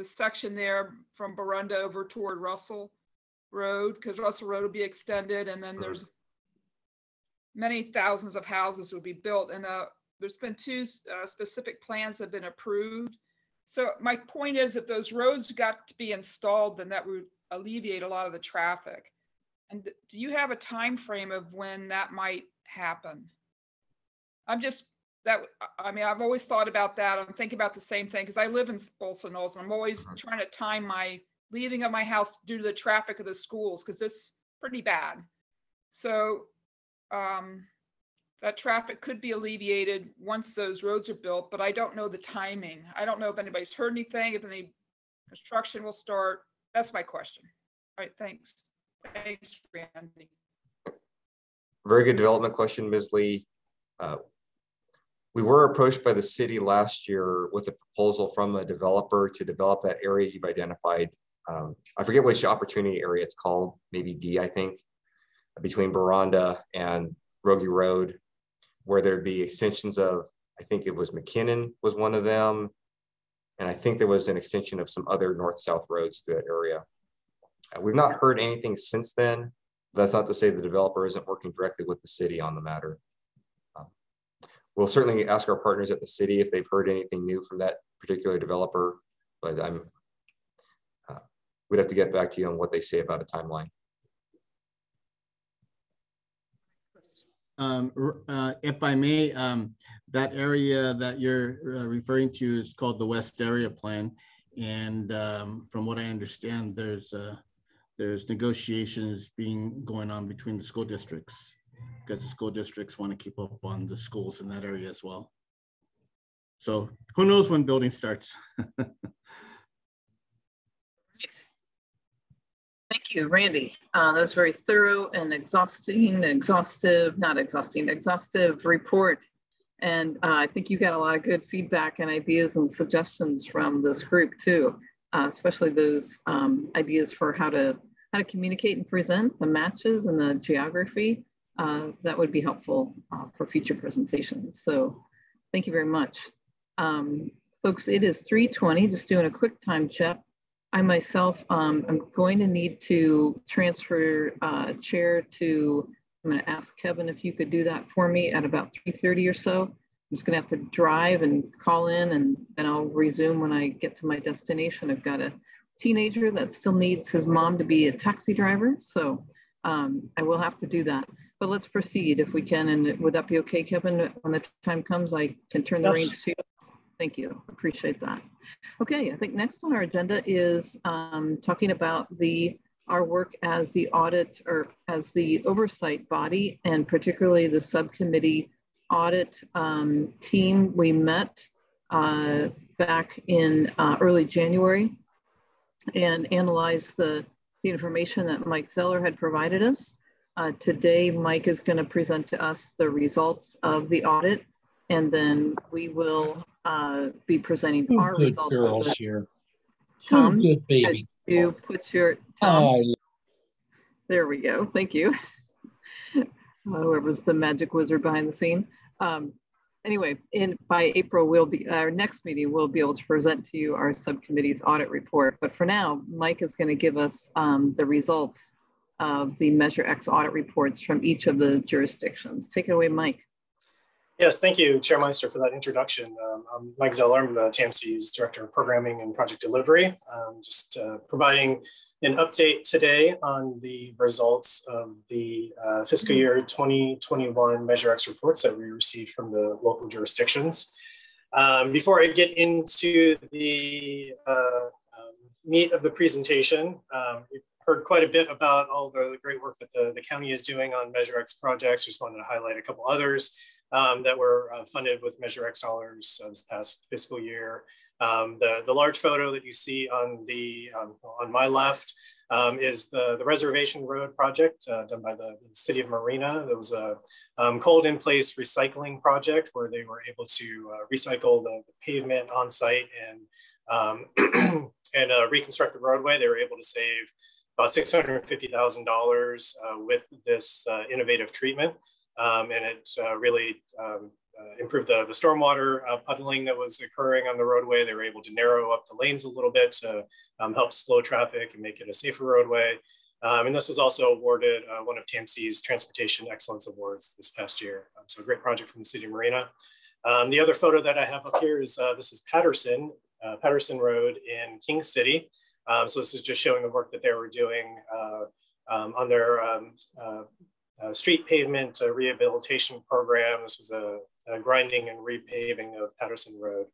section there from Barunda over toward Russell Road, because Russell Road will be extended, and then there's many thousands of houses would be built, and there's been two specific plans that have been approved. So my point is, if those roads got to be installed, then that would alleviate a lot of the traffic. And do you have a time frame of when that might happen? I've always thought about that. I'm thinking about the same thing because I live in Bolsa Knolls, and I'm always trying to time my leaving of my house due to the traffic of the schools, because it's pretty bad. So that traffic could be alleviated once those roads are built, but I don't know the timing. I don't know if anybody's heard anything, if any construction will start. That's my question. All right, thanks. Thanks, Randy. Very good development question, Ms. Lee. We were approached by the city last year with a proposal from a developer to develop that area you've identified. I forget which opportunity area it's called, maybe D, I think, between Baranda and Rogie Road, where there'd be extensions of, I think it was McKinnon was one of them. And I think there was an extension of some other north-south roads to that area. We've not heard anything since then. That's not to say the developer isn't working directly with the city on the matter. We'll certainly ask our partners at the city if they've heard anything new from that particular developer, but we'd have to get back to you on what they say about a timeline. If I may, that area that you're referring to is called the West Area Plan. And from what I understand, there's negotiations going on between the school districts, because the school districts want to keep up on the schools in that area as well. So who knows when building starts? Thank you, Randy. That was very thorough and exhaustive report. And I think you got a lot of good feedback and ideas and suggestions from this group too, especially those ideas for how to communicate and present the matches and the geography. That would be helpful for future presentations. So thank you very much. Folks, it is 3:20, just doing a quick time check. I myself, I'm going to need to transfer chair to, I'm going to ask Kevin if you could do that for me at about 3:30 or so. I'm just going to have to drive and call in, and then I'll resume when I get to my destination. I've got a teenager that still needs his mom to be a taxi driver, so I will have to do that. But let's proceed if we can, and would that be okay, Kevin? When the time comes, I can turn the reins to you. Thank you, appreciate that. Okay, I think next on our agenda is talking about our work as the audit, or as the oversight body, and particularly the subcommittee audit team. We met back in early January and analyzed the information that Mike Zeller had provided us. Today, Mike is going to present to us the results of the audit, and then we will be presenting our results. Girls here. Tom, good baby. You put your Tom. There we go. Thank you. Whoever's the magic wizard behind the scene. Anyway, by April, our next meeting, we'll be able to present to you our subcommittee's audit report. But for now, Mike is going to give us the results of the Measure X audit reports from each of the jurisdictions. Take it away, Mike. Yes, thank you, Chair Meister, for that introduction. I'm Mike Zeller. I'm the TMC's Director of Programming and Project Delivery. Just providing an update today on the results of the fiscal year 2021 Measure X reports that we received from the local jurisdictions. Before I get into the meat of the presentation, we've heard quite a bit about all the great work that the county is doing on Measure X projects. Just wanted to highlight a couple others that were funded with Measure X dollars this past fiscal year. The large photo that you see on my left is the Reservation Road project done by the city of Marina. There was a cold in place recycling project where they were able to recycle the pavement on site and reconstruct the roadway. They were able to save about $650,000 with this innovative treatment. And it really improve the stormwater puddling that was occurring on the roadway. They were able to narrow up the lanes a little bit to help slow traffic and make it a safer roadway. And this was also awarded one of TAMC's Transportation Excellence Awards this past year. So a great project from the city of Marina. The other photo that I have up here is this is Patterson Road in King City. So this is just showing the work that they were doing on their street pavement rehabilitation program. This was a grinding and repaving of Patterson Road.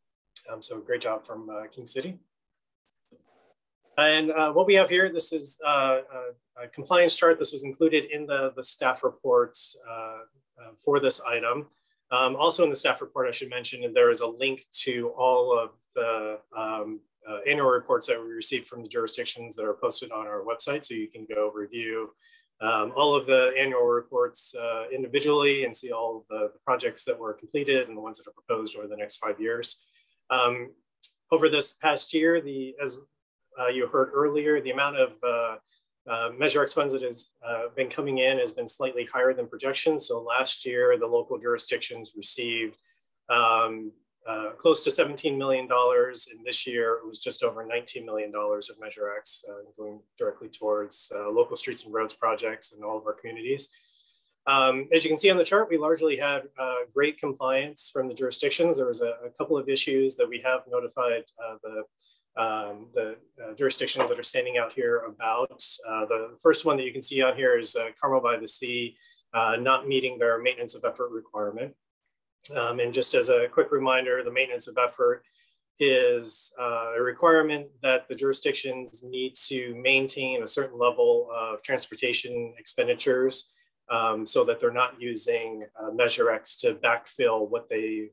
So great job from King City. And what we have here, this is a compliance chart. This was included in the staff reports for this item. Also in the staff report, I should mention, and there is a link to all of the annual reports that we received from the jurisdictions that are posted on our website. So you can go review all of the annual reports individually and see all of the projects that were completed and the ones that are proposed over the next 5 years. Over this past year, as you heard earlier, the amount of Measure X funds that has been coming in has been slightly higher than projections. So last year, the local jurisdictions received close to $17 million. And this year, it was just over $19 million of Measure X going directly towards local streets and roads projects in all of our communities. As you can see on the chart, we largely had great compliance from the jurisdictions. There was a couple of issues that we have notified the jurisdictions that are standing out here about. The first one that you can see on here is Carmel by the Sea not meeting their maintenance of effort requirement. And just as a quick reminder, the maintenance of effort is a requirement that the jurisdictions need to maintain a certain level of transportation expenditures so that they're not using Measure X to backfill what they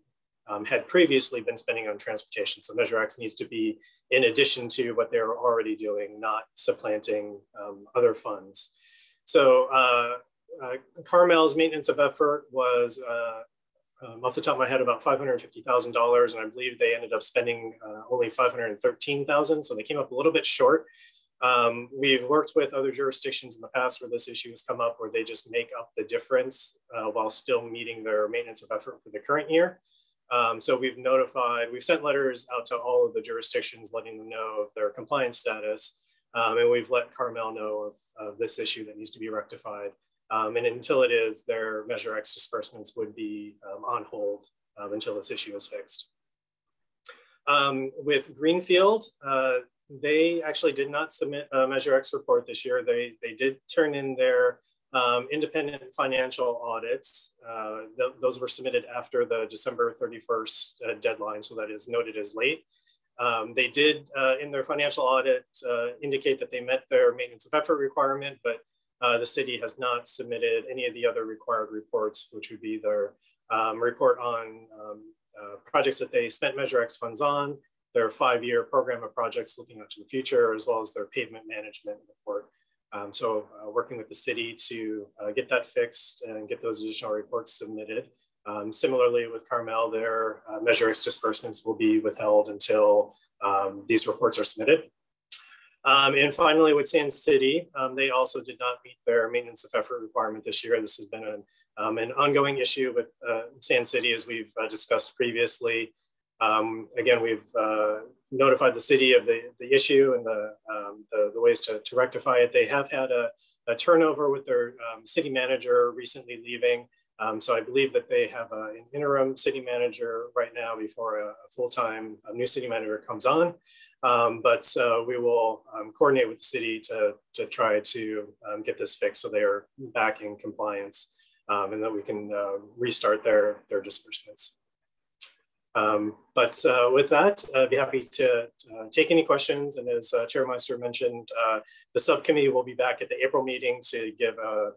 had previously been spending on transportation. So Measure X needs to be in addition to what they're already doing, not supplanting other funds. So Carmel's maintenance of effort was off the top of my head about $550,000, and I believe they ended up spending only $513,000. So they came up a little bit short. We've worked with other jurisdictions in the past where this issue has come up, where they just make up the difference while still meeting their maintenance of effort for the current year. So we've sent letters out to all of the jurisdictions letting them know of their compliance status. And we've let Carmel know of this issue that needs to be rectified. And until it is, their Measure X disbursements would be on hold until this issue is fixed. With Greenfield, they actually did not submit a Measure X report this year. They did turn in their independent financial audits. Those were submitted after the December 31st deadline, so that is noted as late. They did, in their financial audit, indicate that they met their maintenance of effort requirement, but the city has not submitted any of the other required reports, which would be their report on projects that they spent Measure X funds on, their 5-year program of projects looking out to the future, as well as their pavement management report. So working with the city to get that fixed and get those additional reports submitted. Similarly with Carmel, their Measure X disbursements will be withheld until these reports are submitted. And finally with Sand City, they also did not meet their maintenance of effort requirement this year. This has been an ongoing issue with Sand City, as we've discussed previously. Again, we've notified the city of the issue and the ways to rectify it. They have had a turnover with their city manager recently leaving. So I believe that they have an interim city manager right now before a full-time new city manager comes on. But we will coordinate with the city to try to get this fixed so they are back in compliance and that we can restart their disbursements. But with that, I'd be happy to take any questions. And as Chair Meister mentioned, the subcommittee will be back at the April meeting to give a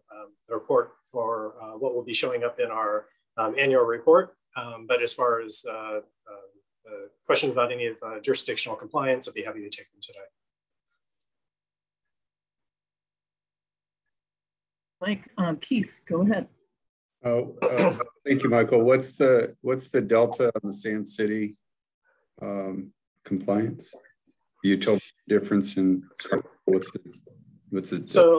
report for what will be showing up in our annual report. But as far as questions about any of jurisdictional compliance, I'd be happy to take them today. Keith, go ahead. Oh, thank you, Michael. What's the delta on the Sand City compliance? You told me the difference in what's the so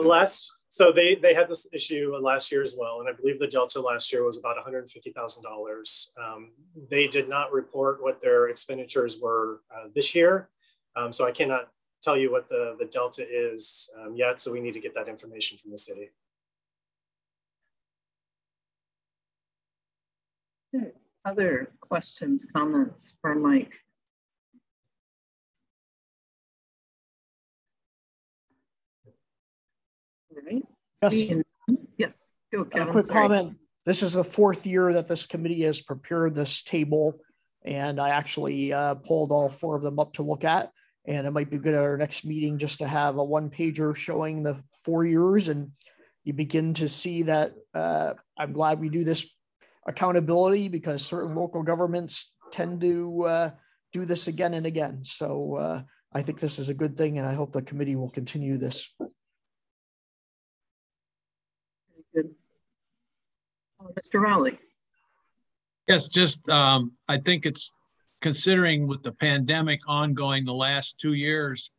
So they had this issue last year as well, and I believe the delta last year was about $150,000. They did not report what their expenditures were this year, so I cannot tell you what the delta is yet, so we need to get that information from the city. Okay. Other questions, comments for Mike? All right. Yes. Yes. Go, Kevin. A quick Sorry. comment. This is the fourth year that this committee has prepared this table, and I actually pulled all four of them up to look at. And it might be good at our next meeting just to have a one-pager showing the 4 years, and you begin to see that. I'm glad we do this accountability, because certain local governments tend to do this again and again. So I think this is a good thing, and I hope the committee will continue this. Good. Mr. Rowley. Yes, just I think it's, considering with the pandemic ongoing the last 2 years,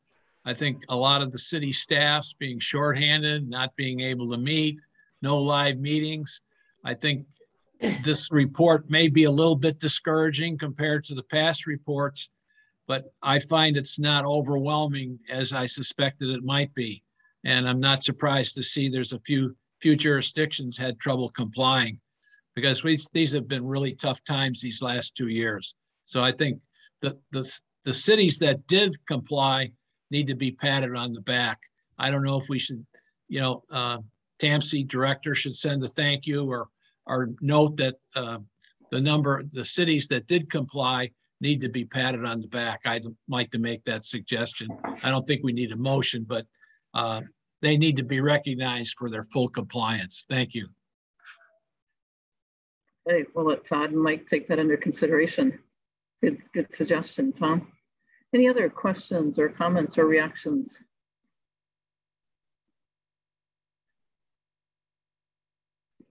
I think a lot of the city staffs being shorthanded, not being able to meet, no live meetings. I think this report may be a little bit discouraging compared to the past reports, but I find it's not overwhelming as I suspected it might be. And I'm not surprised to see there's a few jurisdictions had trouble complying, because these have been really tough times these last 2 years. So I think the cities that did comply need to be patted on the back. I don't know if we should, TAMC director should send a thank you or note that the cities that did comply need to be patted on the back. I'd like to make that suggestion. I don't think we need a motion, but they need to be recognized for their full compliance. Thank you. Hey, we'll let Todd and Mike take that under consideration. Good suggestion, Tom. Any other questions or comments or reactions?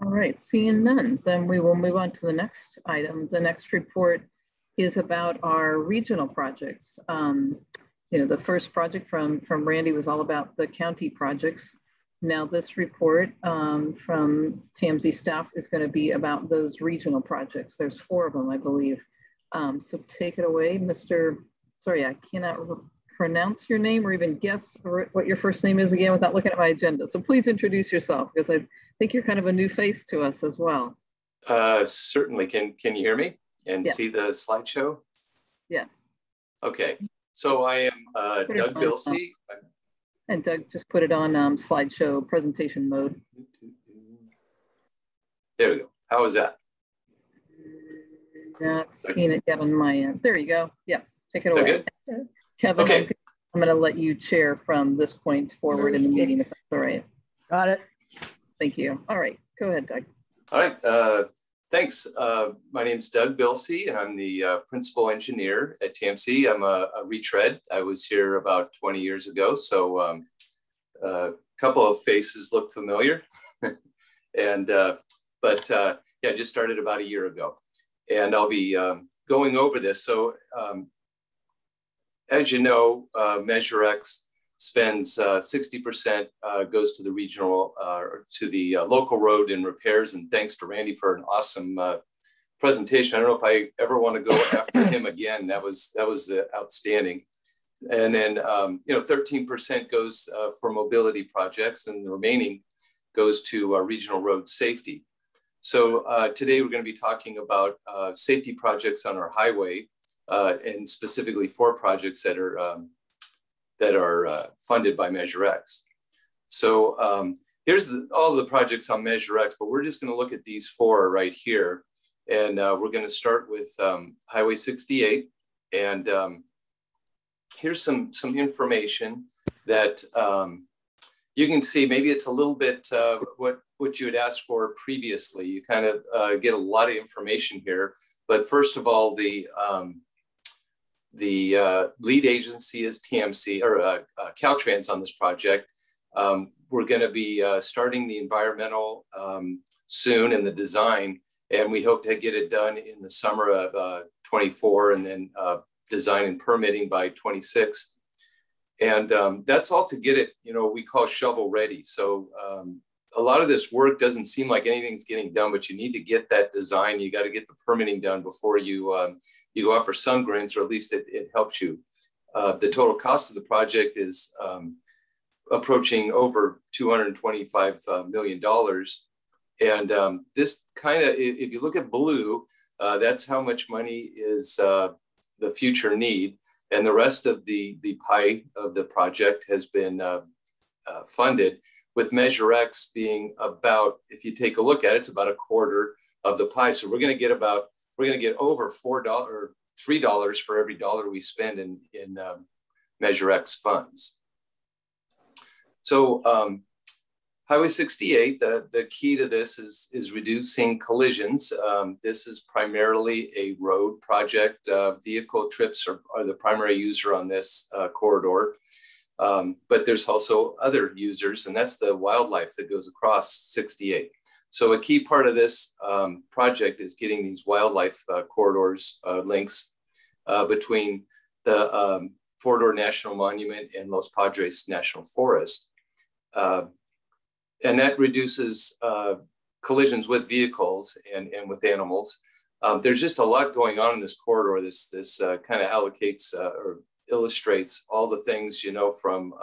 All right, seeing none, then we will move on to the next item. The next report is about our regional projects. The first project from Randy was all about the county projects. Now this report from TAMZ staff is going to be about those regional projects. There's 4 of them, I believe. So take it away, Mr. Sorry, I cannot pronounce your name or even guess what your first name is again without looking at my agenda. So please introduce yourself, because I think you're kind of a new face to us as well. Certainly. Can you hear me and see the slideshow? Yes. Okay. So I am Doug Bilsey. And Doug, just put it on slideshow presentation mode. There we go. How is that? Not seeing it yet on my end. There you go. Yes, take it away. Good? Kevin, okay. I'm going to let you chair from this point forward in the meeting, if that's all right. Got it. Thank you. All right, go ahead, Doug. All right, thanks. My name's Doug Bilsey, and I'm the principal engineer at TAMC. I'm a retread. I was here about 20 years ago, so a couple of faces look familiar. And but yeah, I just started about a year ago. And I'll be going over this. So as you know, Measure X spends 60% goes to the regional, to the local road and repairs. And thanks to Randy for an awesome presentation. I don't know if I ever want to go after him again. That was outstanding. And then 13% goes for mobility projects, and the remaining goes to regional road safety. So today we're going to be talking about safety projects on our highway, and specifically 4 projects that are funded by Measure X. So here's all the projects on Measure X, but we're just going to look at these 4 right here, and we're going to start with Highway 68. And here's some information that you can see. Maybe it's a little bit what you had asked for previously. You kind of get a lot of information here. But first of all, the lead agency is TAMC, or Caltrans on this project. We're going to be starting the environmental soon, and the design, and we hope to get it done in the summer of 24, and then design and permitting by 26. And that's all to get it, we call shovel ready. So a lot of this work doesn't seem like anything's getting done, but you need to get that design. You got to get the permitting done before you go out for some grants, or at least it helps you. The total cost of the project is approaching over $225 million. And this kind of, if you look at blue, that's how much money is the future need. And the rest of the pie of the project has been funded, with Measure X being about, if you take a look at it, it's about a quarter of the pie. So we're going to get over $3 for every dollar we spend in Measure X funds. So Highway 68, the key to this is reducing collisions. This is primarily a road project. Vehicle trips are the primary user on this corridor. But there's also other users, and that's the wildlife that goes across 68. So a key part of this project is getting these wildlife corridors links between the Four-Door National Monument and Los Padres National Forest. And that reduces collisions with vehicles and with animals. There's just a lot going on in this corridor. This kind of allocates or illustrates all the things, from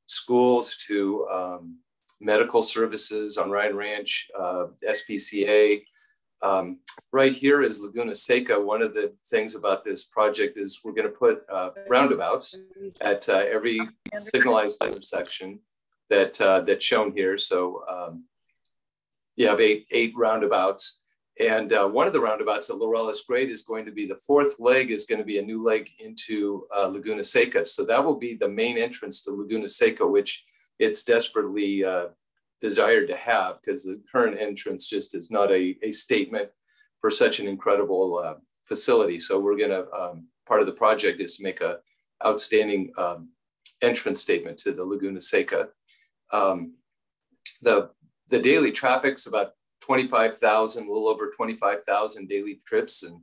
schools to medical services on Ryan Ranch, SPCA. Right here is Laguna Seca. One of the things about this project is we're going to put roundabouts at every signalized intersection that's shown here. So you have eight roundabouts. And one of the roundabouts at Laurella's Grade is going to be, the fourth leg is going to be a new leg into Laguna Seca. So that will be the main entrance to Laguna Seca, which it's desperately desired to have, because the current entrance just is not a statement for such an incredible facility. So we're going to, part of the project is to make a outstanding entrance statement to the Laguna Seca. The daily traffic's about 25,000, a little over 25,000 daily trips. And,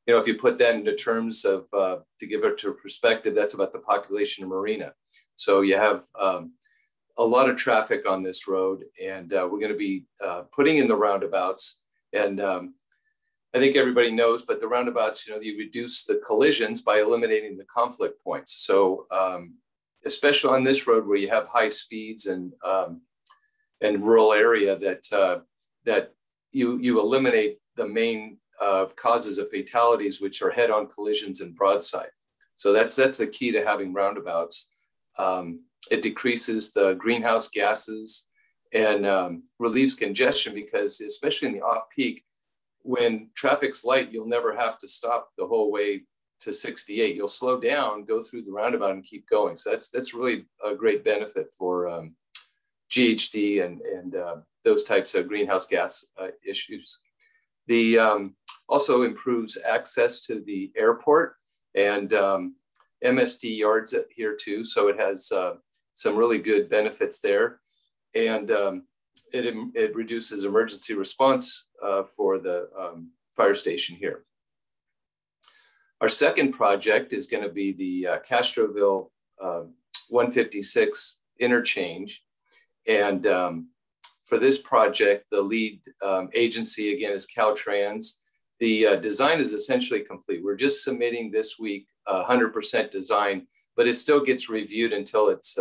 if you put that into terms of, to give it to perspective, that's about the population of Marina. So you have a lot of traffic on this road, and we're going to be putting in the roundabouts. And I think everybody knows, but the roundabouts, you reduce the collisions by eliminating the conflict points. So especially on this road where you have high speeds and rural area, that you eliminate the main causes of fatalities, which are head-on collisions and broadside. So that's the key to having roundabouts. It decreases the greenhouse gases and relieves congestion, because especially in the off-peak, when traffic's light, you'll never have to stop the whole way to 68. You'll slow down, go through the roundabout, and keep going. So that's really a great benefit for GHG and those types of greenhouse gas issues. The also improves access to the airport and MSD yards here too. So it has some really good benefits there, and it reduces emergency response for the fire station here. Our second project is going to be the Castroville 156 interchange. And for this project, the lead agency, again, is Caltrans. The design is essentially complete. We're just submitting this week 100% design, but it still gets reviewed until it's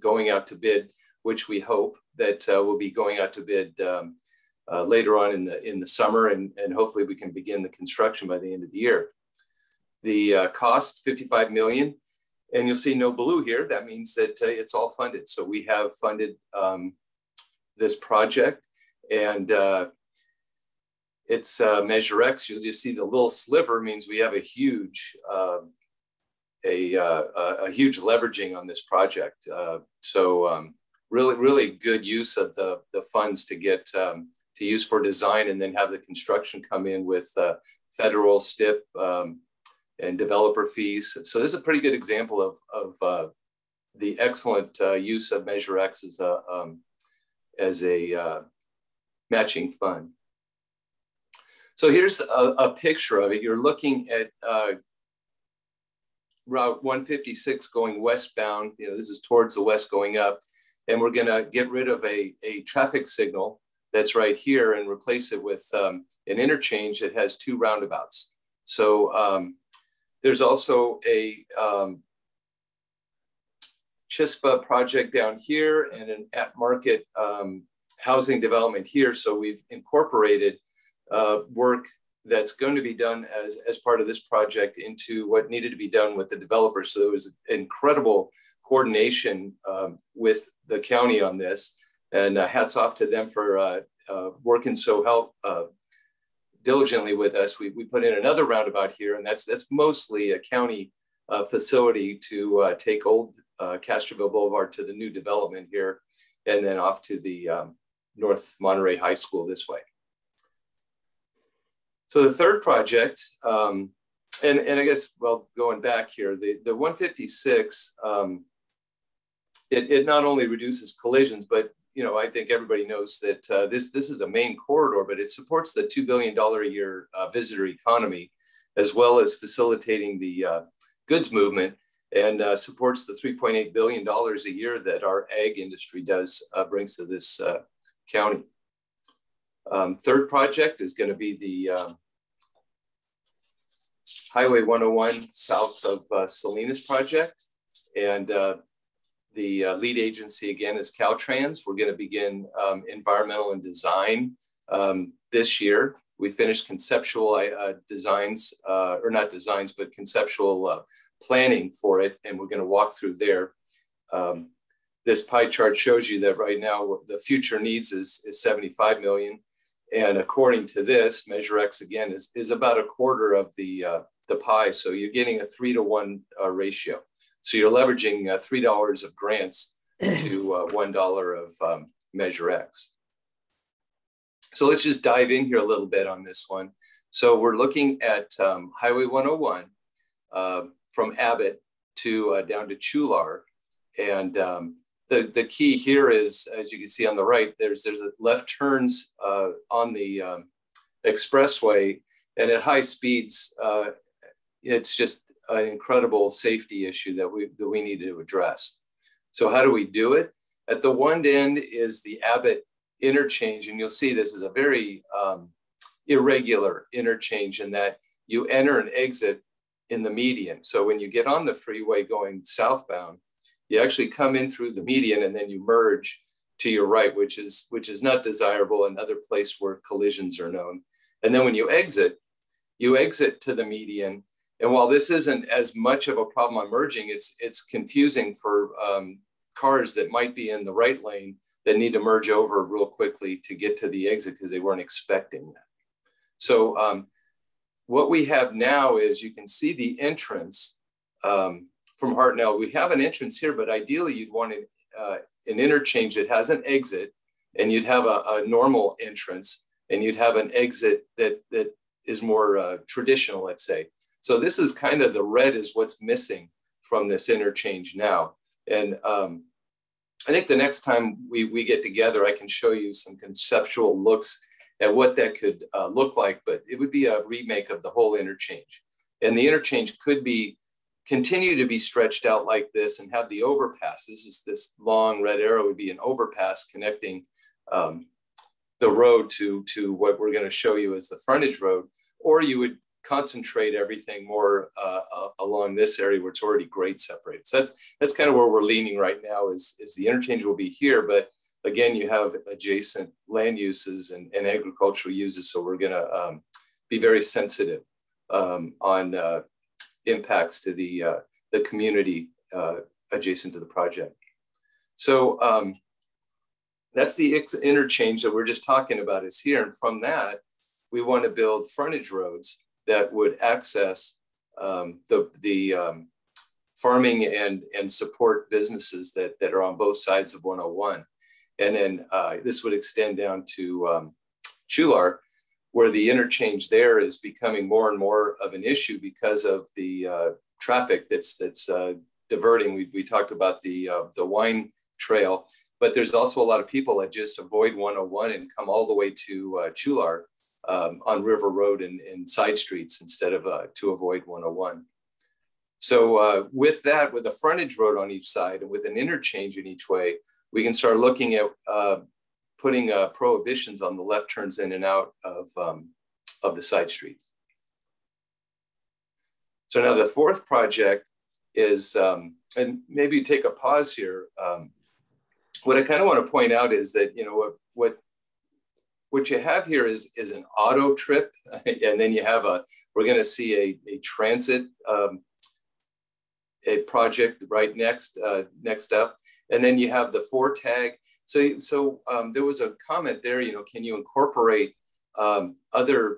going out to bid, which we hope that will be going out to bid later on in the summer, and hopefully we can begin the construction by the end of the year. The cost, $55 million, and you'll see no blue here. That means that it's all funded. So we have funded this project, and it's Measure X. You'll just see the little sliver means we have a huge leveraging on this project. Really good use of the funds to get to use for design, and then have the construction come in with federal STIP and developer fees. So this is a pretty good example of the excellent use of Measure X as a matching fund. So here's a picture of it. You're looking at Route 156 going westbound. This is towards the west going up. And we're gonna get rid of a traffic signal that's right here and replace it with an interchange that has 2 roundabouts. So there's also a Chispa project down here and an at-market housing development here. So we've incorporated work that's going to be done as part of this project into what needed to be done with the developer. So there was incredible coordination with the county on this, and hats off to them for working so diligently with us. We put in another roundabout here, and that's mostly a county facility to take old Castroville Boulevard to the new development here, and then off to the North Monterey High School this way. So the third project, and I guess, well, going back here, the 156, it not only reduces collisions, but I think everybody knows that this is a main corridor, but it supports the $2 billion a year visitor economy, as well as facilitating the goods movement, and supports the $3.8 billion a year that our ag industry brings to this county. Third project is going to be the Highway 101 south of Salinas project. And the lead agency again is Caltrans. We're going to begin environmental and design this year. We finished conceptual designs, or not designs, but conceptual planning for it. And we're going to walk through there. This pie chart shows you that right now the future needs is 75 million. And according to this, Measure X again is about a quarter of the pie. So you're getting a 3-to-1 ratio. So you're leveraging $3 of grants to $1 of Measure X. So let's just dive in here a little bit on this one. So we're looking at Highway 101 from Abbott to down to Chular. And the key here is, as you can see on the right, there's a left turns on the expressway, and at high speeds, it's just an incredible safety issue that we need to address. So how do we do it? At the one end is the Abbott Interchange, and you'll see this is a very irregular interchange in that you enter and exit in the median. So when you get on the freeway going southbound, you actually come in through the median and then you merge to your right, which is not desirable, another place where collisions are known. And then when you exit to the median. And while this isn't as much of a problem on merging, it's confusing for cars that might be in the right lane that need to merge over real quickly to get to the exit because they weren't expecting that. So what we have now is you can see the entrance from Hartnell. We have an entrance here, but ideally you'd want an interchange that has an exit, and you'd have a normal entrance, and you'd have an exit that is more traditional, let's say. So this is kind of the red is what's missing from this interchange now. And I think the next time we get together, I can show you some conceptual looks at what that could look like, but it would be a remake of the whole interchange. And the interchange could continue to be stretched out like this and have the overpass. This long red arrow would be an overpass connecting the road to what we're going to show you as the frontage road, or you would concentrate everything more along this area where it's already grade separated. So that's kind of where we're leaning right now is the interchange will be here, but again, you have adjacent land uses and agricultural uses. So we're going to be very sensitive on impacts to the community adjacent to the project. So that's the interchange that we're just talking about is here. And from that, we want to build frontage roads that would access the farming and support businesses that are on both sides of 101. And then this would extend down to Chular, where the interchange there is becoming more and more of an issue because of the traffic that's diverting. We talked about the wine trail, but there's also a lot of people that just avoid 101 and come all the way to Chular on River Road and side streets instead of to avoid 101. So with that, with a frontage road on each side and with an interchange in each way, we can start looking at putting prohibitions on the left turns in and out of the side streets. So now the fourth project is, and maybe take a pause here. What I kind of want to point out is that, you know, what you have here is an auto trip, and then you have we're going to see a transit a project right next up, and then you have the 4 tag. So there was a comment there, you know, can you incorporate other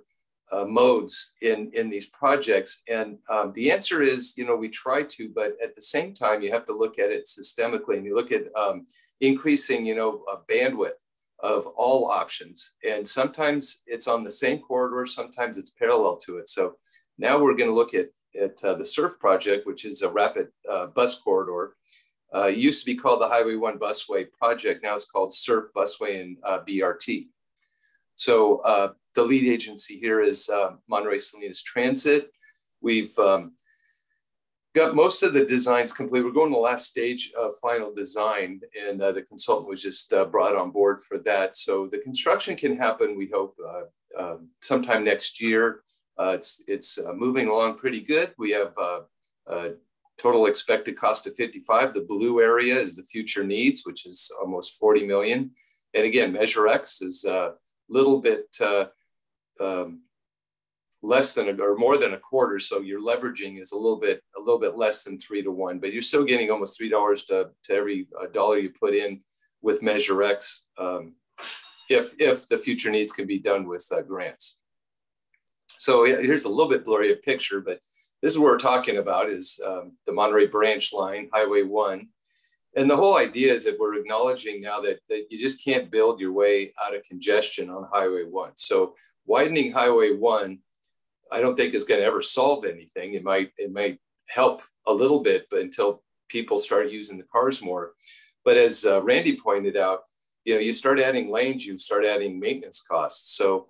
modes in these projects? And the answer is, you know, we try to, but at the same time, you have to look at it systemically, and you look at increasing, you know, bandwidth of all options. And sometimes it's on the same corridor, sometimes it's parallel to it. So now we're going to look at the SURF project, which is a rapid bus corridor. It used to be called the Highway 1 Busway project. Now it's called SURF Busway and BRT. So the lead agency here is Monterey Salinas Transit. We've got most of the designs complete. We're going to the last stage of final design, and the consultant was just brought on board for that. So the construction can happen, we hope, sometime next year. It's moving along pretty good. We have a total expected cost of 55. The blue area is the future needs, which is almost 40 million. And again, Measure X is a little bit less than or more than a quarter. So your leveraging is a little bit less than 3 to 1, but you're still getting almost $3 to every dollar you put in with Measure X, if the future needs can be done with grants. So here's a little bit blurry a picture, but this is what we're talking about is the Monterey branch line, Highway 1. And the whole idea is that we're acknowledging now that you just can't build your way out of congestion on Highway 1. So widening Highway 1, I don't think is going to ever solve anything. It might help a little bit, but until people start using the cars more. But as Randy pointed out, you know, you start adding lanes, you start adding maintenance costs. So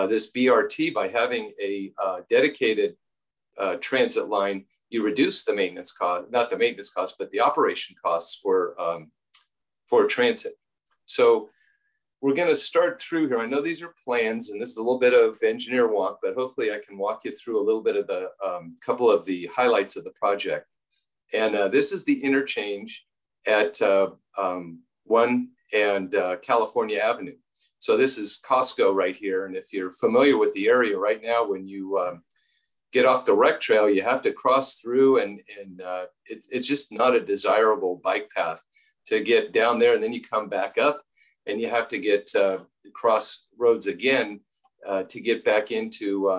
this BRT, by having a dedicated transit line, you reduce the maintenance cost, not the maintenance cost, but the operation costs for transit. So we're going to start through here. I know these are plans, and this is a little bit of engineer walk, but hopefully I can walk you through a little bit of the couple of the highlights of the project. And this is the interchange at 1 and California Avenue. So this is Costco right here. And if you're familiar with the area right now, when you get off the rec trail, you have to cross through, and it's just not a desirable bike path to get down there. And then you come back up, and you have to get cross roads again to get back into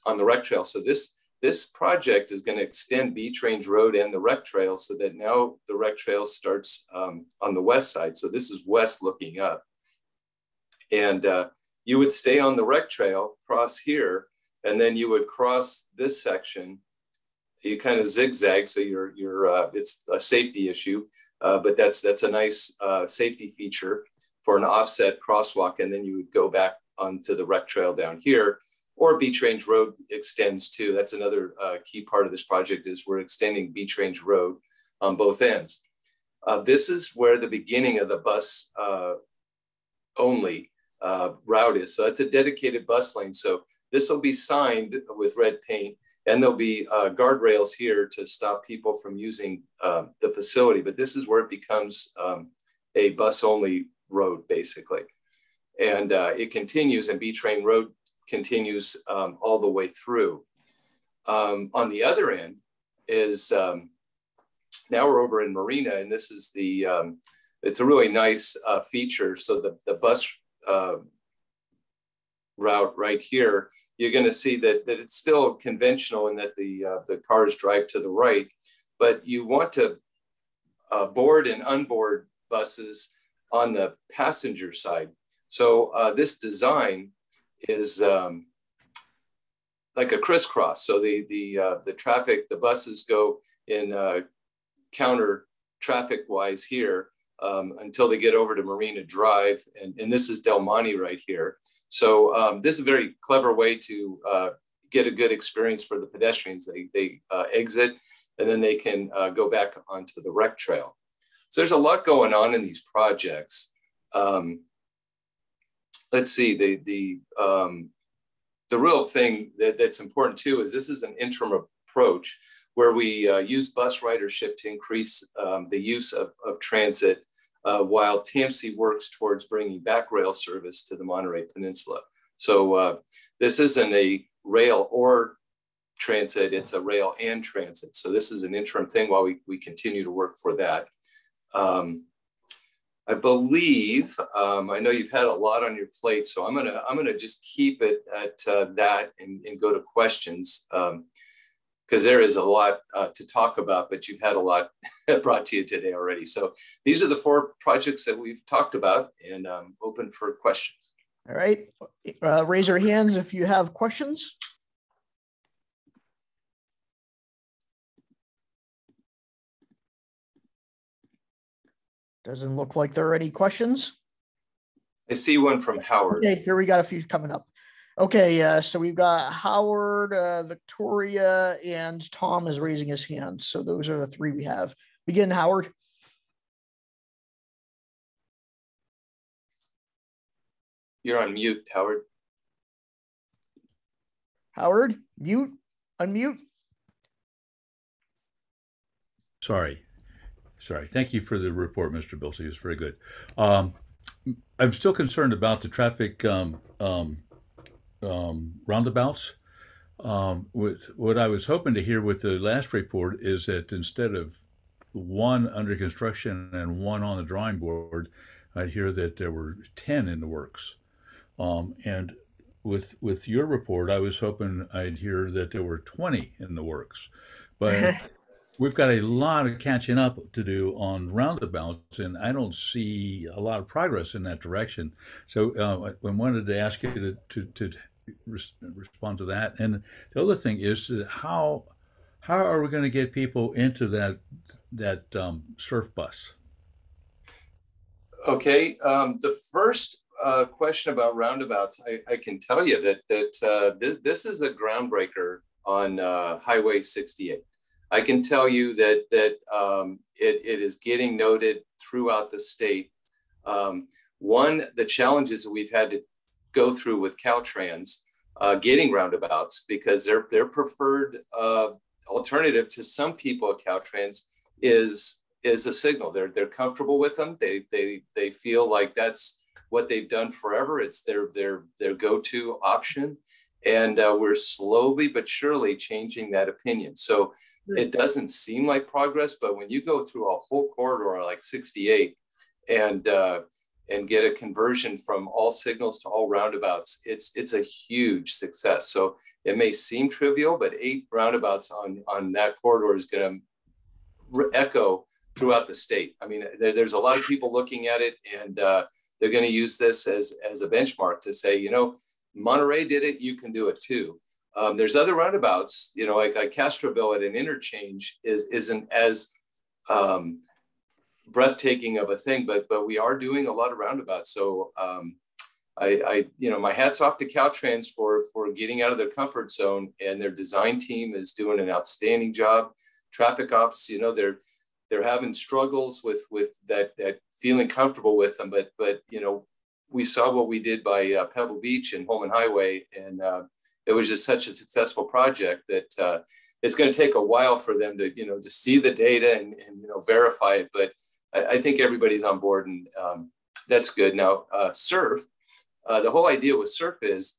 on the rec trail. So this project is going to extend Beach Range Road and the rec trail, so that now the rec trail starts on the west side. So this is west looking up. And you would stay on the rec trail, cross here, and then you would cross this section. You kind of zigzag, so it's a safety issue, but that's a nice safety feature for an offset crosswalk. And then you would go back onto the rec trail down here, or Beach Range Road extends too. That's another key part of this project, is we're extending Beach Range Road on both ends. This is where the beginning of the bus only route is. So it's a dedicated bus lane. So this will be signed with red paint, and there'll be guardrails here to stop people from using the facility. But this is where it becomes a bus only road, basically. And it continues, and Beach Range Road continues all the way through. On the other end is, now we're over in Marina, and this is it's a really nice feature. So the bus route right here, you're going to see that it's still conventional in that the cars drive to the right, but you want to board and unboard buses on the passenger side. So this design is like a crisscross. So the traffic, the buses go in counter traffic wise here until they get over to Marina Drive. And this is Del Monte right here. So this is a very clever way to get a good experience for the pedestrians. They exit, and then they can go back onto the rec trail. So there's a lot going on in these projects. Let's see, the real thing that's important too is this is an interim approach where we use bus ridership to increase the use of transit while TAMC works towards bringing back rail service to the Monterey Peninsula. So this isn't a rail or transit, it's a rail and transit. So this is an interim thing while we continue to work for that. I believe, I know you've had a lot on your plate, so I'm gonna just keep it at that and go to questions, because there is a lot to talk about, but you've had a lot brought to you today already. So these are the 4 projects that we've talked about, and open for questions. All right, raise your hands if you have questions. Doesn't look like there are any questions. I see one from Howard. Okay, here we got a few coming up. Okay, so we've got Howard, Victoria, and Tom is raising his hand. So those are the 3 we have. Begin, Howard. You're on mute, Howard. Howard, mute, unmute. Sorry. Thank you for the report, Mr. Bilsey. It's very good. I'm still concerned about the traffic roundabouts. With what I was hoping to hear with the last report is that instead of 1 under construction and 1 on the drawing board, I'd hear that there were 10 in the works. And with your report, I was hoping I'd hear that there were 20 in the works. But we've got a lot of catching up to do on roundabouts, and I don't see a lot of progress in that direction. So I wanted to ask you to respond to that. And the other thing is how are we going to get people into that surf bus? Okay, the first question about roundabouts, I can tell you that this is a groundbreaker on Highway 68. I can tell you that it is getting noted throughout the state. One, the challenges that we've had to go through with Caltrans getting roundabouts, because their preferred alternative to some people at Caltrans is a signal. They're comfortable with them. They feel like that's what they've done forever. It's their go-to option. And we're slowly but surely changing that opinion. So it doesn't seem like progress, but when you go through a whole corridor like 68 and get a conversion from all signals to all roundabouts, it's a huge success. So it may seem trivial, but 8 roundabouts on that corridor is going to echo throughout the state. I mean, there's a lot of people looking at it, and they're going to use this as a benchmark to say, you know, Monterey did it, you can do it too. There's other roundabouts, you know, like Castroville at an interchange isn't as breathtaking of a thing, but we are doing a lot of roundabouts. So I you know, my hat's off to Caltrans for getting out of their comfort zone, and their design team is doing an outstanding job. Traffic ops, you know, they're having struggles with that feeling comfortable with them, but you know, we saw what we did by Pebble Beach and Holman Highway, and it was just such a successful project that it's going to take a while for them to, you know, to see the data and you know, verify it. But I think everybody's on board, and that's good. Now, surf, the whole idea with surf is,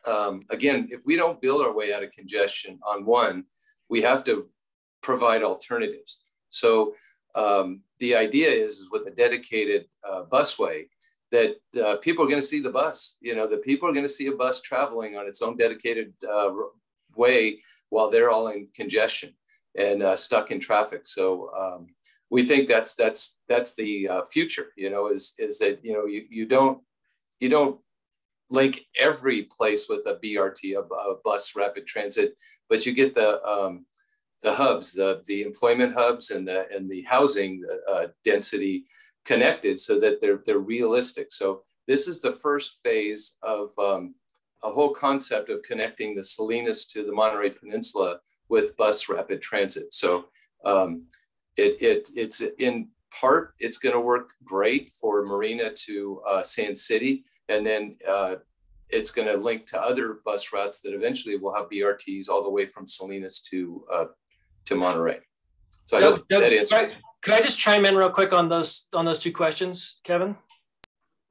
again, if we don't build our way out of congestion on one, we have to provide alternatives. So the idea is with a dedicated busway, that people are going to see the bus, you know, that people are going to see a bus traveling on its own dedicated way while they're all in congestion and stuck in traffic. So we think that's the future, you know, is that, you know, you don't link every place with a BRT, a bus rapid transit, but you get the hubs, the employment hubs and the housing density connected so that they're realistic. So this is the first phase of a whole concept of connecting the Salinas to the Monterey Peninsula with bus rapid transit. So it's in part, it's going to work great for Marina to Sand City, and then it's going to link to other bus routes that eventually will have BRTs all the way from Salinas to Monterey. So I hope that answers. Could I just chime in real quick on those two questions, Kevin?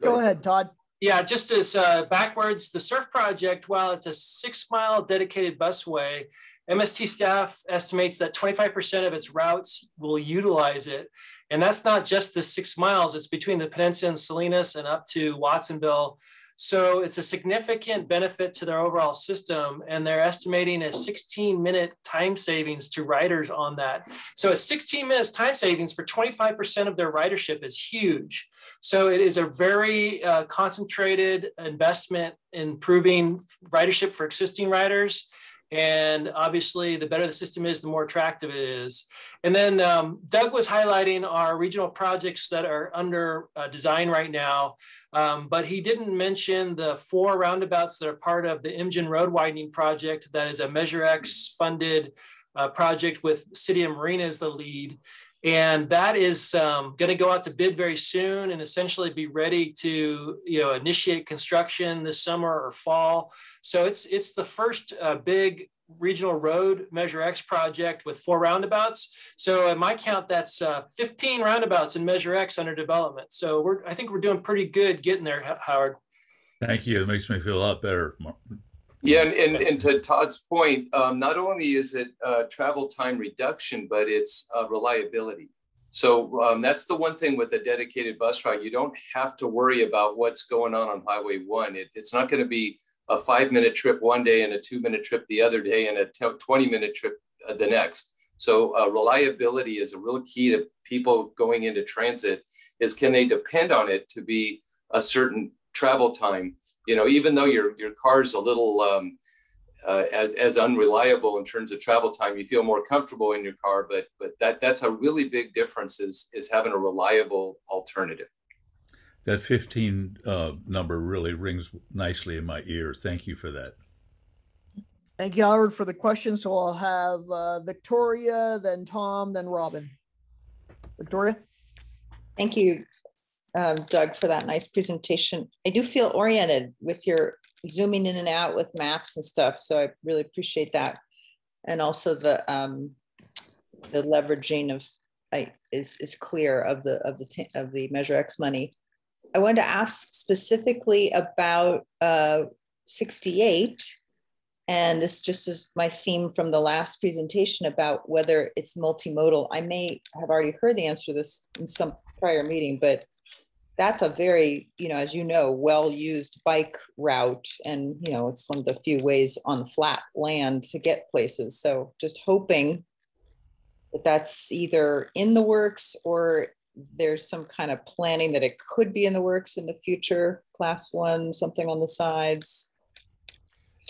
Go ahead, Todd. Yeah, just as backwards, the SURF project, while it's a 6-mile dedicated busway, MST staff estimates that 25% of its routes will utilize it. And that's not just the 6 miles, it's between the Peninsula and Salinas and up to Watsonville. So it's a significant benefit to their overall system, and they're estimating a 16-minute time savings to riders on that. So a 16 minutes time savings for 25% of their ridership is huge. So it is a very concentrated investment in improving ridership for existing riders. And obviously, the better the system is, the more attractive it is. And then Doug was highlighting our regional projects that are under design right now, but he didn't mention the 4 roundabouts that are part of the Imgen Road Widening Project. That is a Measure X funded project with City of Marina as the lead. And that is going to go out to bid very soon and essentially be ready to initiate construction this summer or fall. So it's the first big regional road Measure X project with 4 roundabouts. So at my count, that's 15 roundabouts in Measure X under development. So I think we're doing pretty good getting there, Howard. Thank you. It makes me feel a lot better. Yeah, and to Todd's point, not only is it travel time reduction, but it's reliability. So that's the one thing with a dedicated bus route. You don't have to worry about what's going on Highway 1. It's not going to be a 5-minute trip one day and a 2-minute trip the other day and a 20-minute trip the next. So reliability is a real key to people going into transit, is can they depend on it to be a certain travel time? Even though your car's a little as unreliable in terms of travel time, you feel more comfortable in your car, but that's a really big difference is having a reliable alternative. That 15 number really rings nicely in my ears. Thank you for that. Thank you, Howard, for the question. So I'll have Victoria, then Tom, then Robin. Victoria? Thank you, Doug, for that nice presentation. I do feel oriented with your zooming in and out with maps and stuff, so I really appreciate that. And also the leveraging of is clear of the Measure X money. I wanted to ask specifically about 68, and this just is my theme from the last presentation about whether it's multimodal. I may have already heard the answer to this in some prior meeting, but that's a very, as you know, well-used bike route. And, it's one of the few ways on flat land to get places. So just hoping that that's either in the works or there's some kind of planning that it could be in the works in the future, class 1, something on the sides.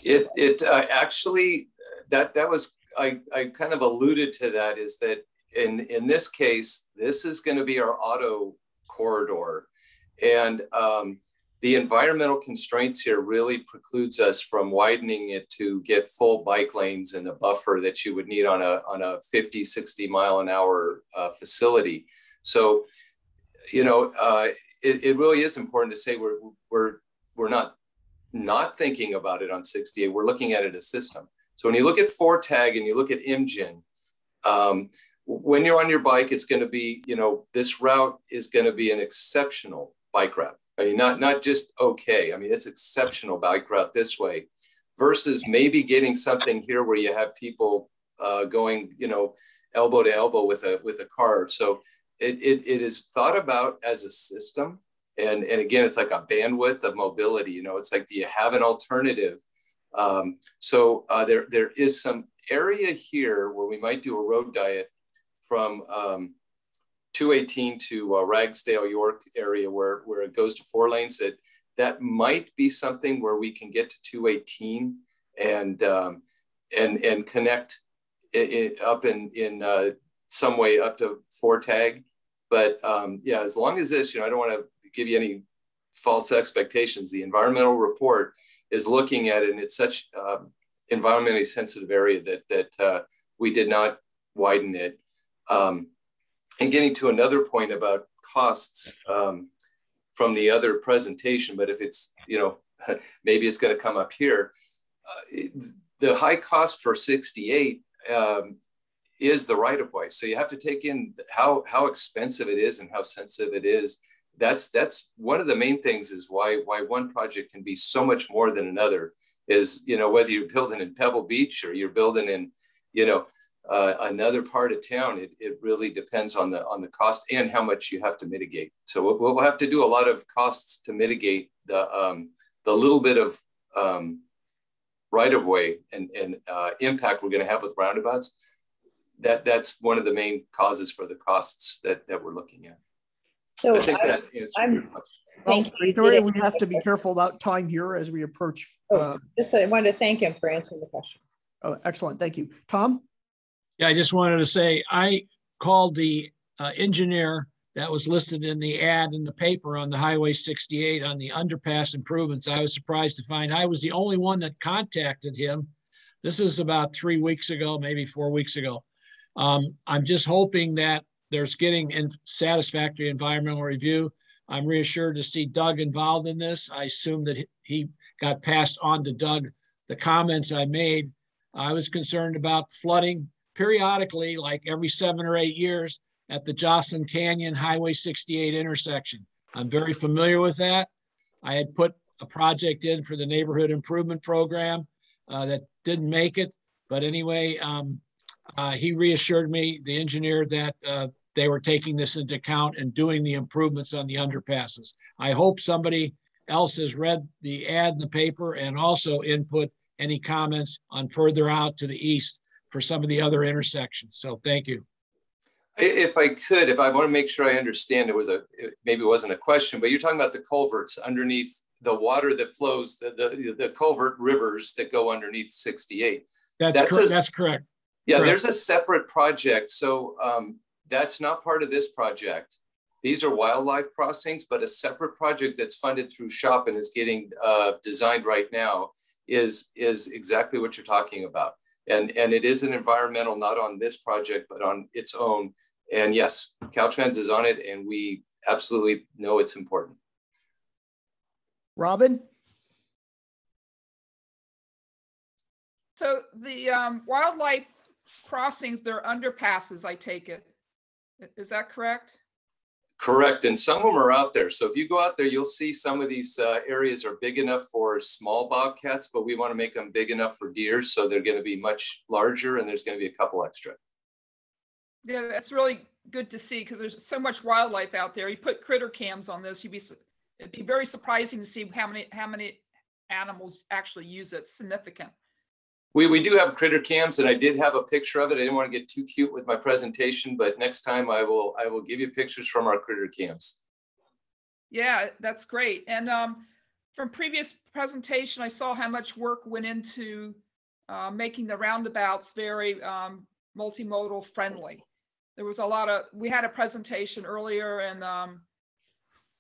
It actually, that was, I kind of alluded to that, is that in this case, this is going to be our auto corridor. And the environmental constraints here really precludes us from widening it to get full bike lanes and a buffer that you would need on a 50, 60 mile an hour facility. So, it really is important to say we're not thinking about it on 68. We're looking at it as a system. So when you look at 4TAG and you look at Imgen, when you're on your bike, it's going to be, this route is going to be an exceptional bike route. I mean, not just okay. I mean, it's exceptional bike route this way versus maybe getting something here where you have people going, elbow to elbow with a car. So it is thought about as a system. And again, it's like a bandwidth of mobility. It's like, do you have an alternative? So there is some area here where we might do a road diet from 218 to Ragsdale, York area where it goes to 4 lanes. That might be something where we can get to 218 and connect it up in some way up to 4TAG. But yeah, as long as this, I don't want to give you any false expectations. The environmental report is looking at it, and it's such environmentally sensitive area that we did not widen it. And getting to another point about costs from the other presentation, but if it's, you know, maybe it's going to come up here. The high cost for 68 is the right of way. So you have to take in how expensive it is and how sensitive it is. That's one of the main things is why one project can be so much more than another is, you know, whether you're building in Pebble Beach or you're building in, you know, another part of town, it really depends on the cost and how much you have to mitigate. So we'll have to do a lot of costs to mitigate the little bit of right of way and impact we're going to have with roundabouts. That's one of the main causes for the costs that we're looking at. So I think that answers your question. Well, Victoria, we have to be careful about time here as we approach. Just I wanted to thank him for answering the question. Oh, excellent. Thank you. Tom? Yeah, I just wanted to say, I called the engineer that was listed in the ad in the paper on the Highway 68 on the underpass improvements. I was surprised to find I was the only one that contacted him. This is about 3 weeks ago, maybe 4 weeks ago. I'm just hoping that there's getting in satisfactory environmental review. I'm reassured to see Doug involved in this. I assume that he got passed on to Doug the comments I made. I was concerned about flooding periodically, like every 7 or 8 years at the Jocelyn Canyon Highway 68 intersection. I'm very familiar with that. I had put a project in for the neighborhood improvement program that didn't make it. But anyway, he reassured me, the engineer, that they were taking this into account and doing the improvements on the underpasses. I hope somebody else has read the ad in the paper and also input any comments on further out to the east for some of the other intersections. So thank you. If I want to make sure I understand, maybe it wasn't a question, but you're talking about the culverts underneath the water that flows, the culvert rivers that go underneath 68. That's correct. Yeah, correct. There's a separate project. So that's not part of this project. These are wildlife crossings, but a separate project that's funded through SHOP and is getting designed right now is exactly what you're talking about. And it is an environmental, not on this project, but on its own. And yes, Caltrans is on it, and we absolutely know it's important. Robin? So the wildlife crossings, they're underpasses, I take it. Is that correct? Correct. And some of them are out there. So if you go out there, you'll see some of these areas are big enough for small bobcats, but we want to make them big enough for deer. So they're going to be much larger, and there's going to be a couple extra. Yeah, that's really good to see because there's so much wildlife out there. You put critter cams on this, it'd be very surprising to see how many animals actually use it. Significant. We do have critter cams, and I did have a picture of it. I didn't want to get too cute with my presentation, but next time I will give you pictures from our critter cams. Yeah, that's great. And from previous presentation, I saw how much work went into making the roundabouts very multimodal friendly. There was we had a presentation earlier, and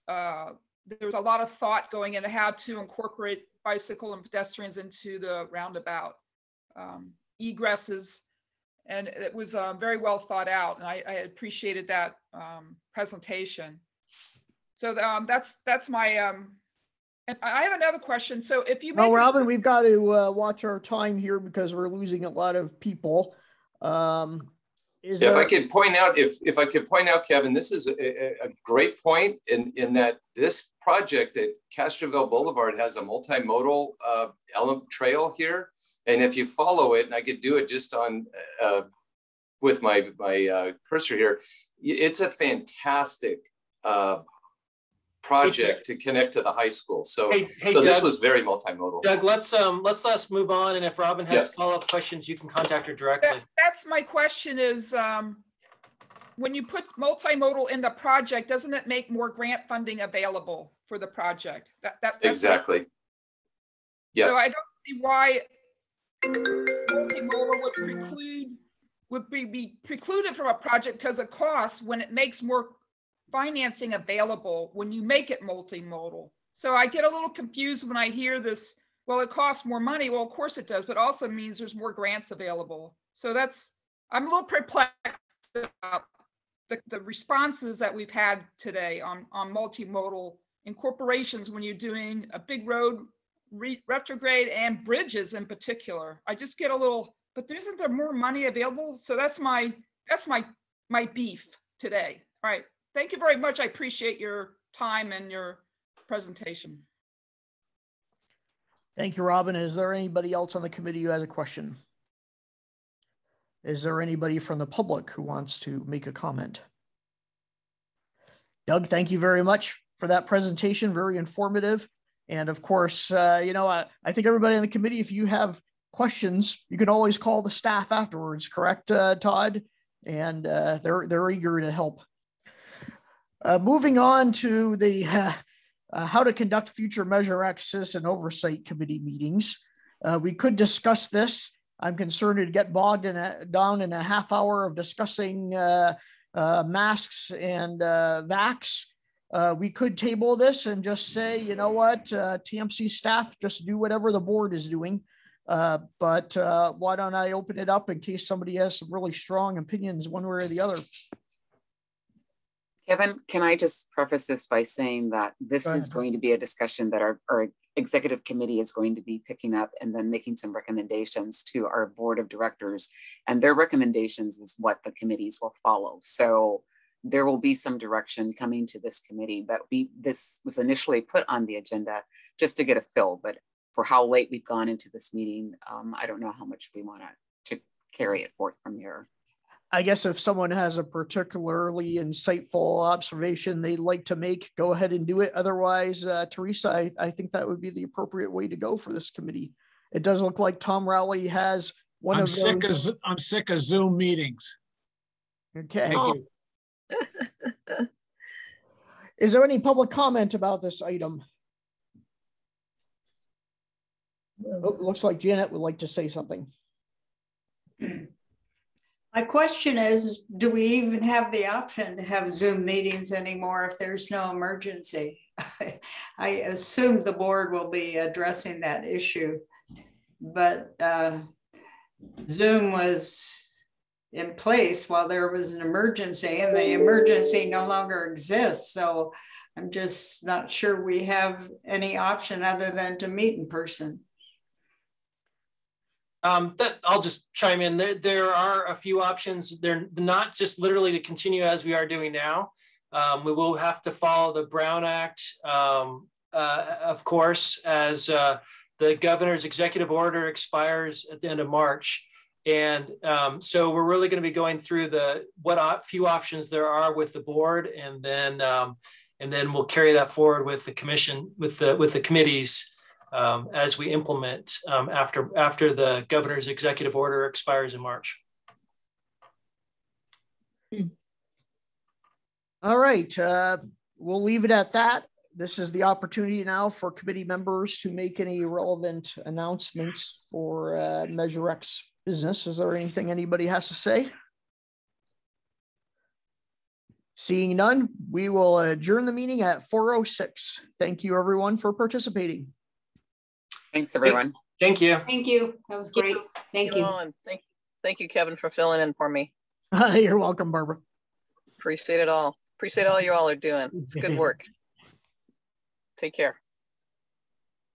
there was a lot of thought going into how to incorporate bicycle and pedestrians into the roundabout. Egresses, and it was very well thought out, and I appreciated that presentation. So that's my and I have another question. So if you Robin, we've got to watch our time here because we're losing a lot of people. If I could point out, if I could point out, Kevin, this is a great point in that this project at Castroville Boulevard has a multimodal element trail here. And if you follow it, and I could do it just on with my cursor here, it's a fantastic project to connect to the high school. So, so this was very multimodal. Doug, let's move on. And if Robin has follow-up questions, you can contact her directly. That's my question is, when you put multimodal in the project, doesn't it make more grant funding available for the project? That's exactly. Yes. So I don't see why multimodal would be precluded from a project because of costs when it makes more financing available when you make it multimodal. So I get a little confused when I hear this well, it costs more money. Well, of course it does, but also means there's more grants available. So I'm a little perplexed about the responses that we've had today on multimodal incorporations when you're doing a big road retrograde and bridges in particular. I just get a little, but isn't there more money available? So that's my beef today. All right. Thank you very much. I appreciate your time and your presentation. Thank you, Robin. Is there anybody else on the committee who has a question? Is there anybody from the public who wants to make a comment? Doug, thank you very much for that presentation. Very informative. And of course, I think everybody on the committee, if you have questions, you can always call the staff afterwards, correct, Todd? And they're eager to help. Moving on to the how to conduct future Measure X Citizen Oversight Committee meetings. We could discuss this. I'm concerned it'd get bogged down in a half hour of discussing masks and vax. We could table this and just say, you know what, TMC staff, just do whatever the board is doing. But why don't I open it up in case somebody has some really strong opinions one way or the other. Kevin, can I just preface this by saying that this is going to be a discussion that our executive committee is going to be picking up and then making some recommendations to our board of directors, and their recommendations is what the committees will follow. So there will be some direction coming to this committee, but this was initially put on the agenda just to get a fill, but for how late we've gone into this meeting, I don't know how much we want to carry it forth from here. I guess if someone has a particularly insightful observation they'd like to make, go ahead and do it. Otherwise, Teresa, I think that would be the appropriate way to go for this committee. It does look like Tom Rowley has one of those. I'm sick of Zoom meetings. Okay. Thank you. Is there any public comment about this item? Oh, looks like Janet would like to say something. My question is, do we even have the option to have Zoom meetings anymore if there's no emergency? I assume the board will be addressing that issue, but Zoom was in place while there was an emergency, and the emergency no longer exists. So I'm just not sure we have any option other than to meet in person. I'll just chime in. There are a few options. They're not just literally to continue as we are doing now. We will have to follow the Brown Act, of course, as the governor's executive order expires at the end of March. And so we're really going to be going through what few options there are with the board, and then we'll carry that forward with the commission, with the committees. As we implement after the governor's executive order expires in March. All right, we'll leave it at that. This is the opportunity now for committee members to make any relevant announcements for Measure X business. Is there anything anybody has to say? Seeing none, we will adjourn the meeting at 4:06. Thank you everyone for participating. Thanks, everyone. Thank you. Thank you. That was great. Thank you. Thank you, Kevin, for filling in for me. You're welcome, Barbara. Appreciate it all. Appreciate all you all are doing. It's good work. Take care.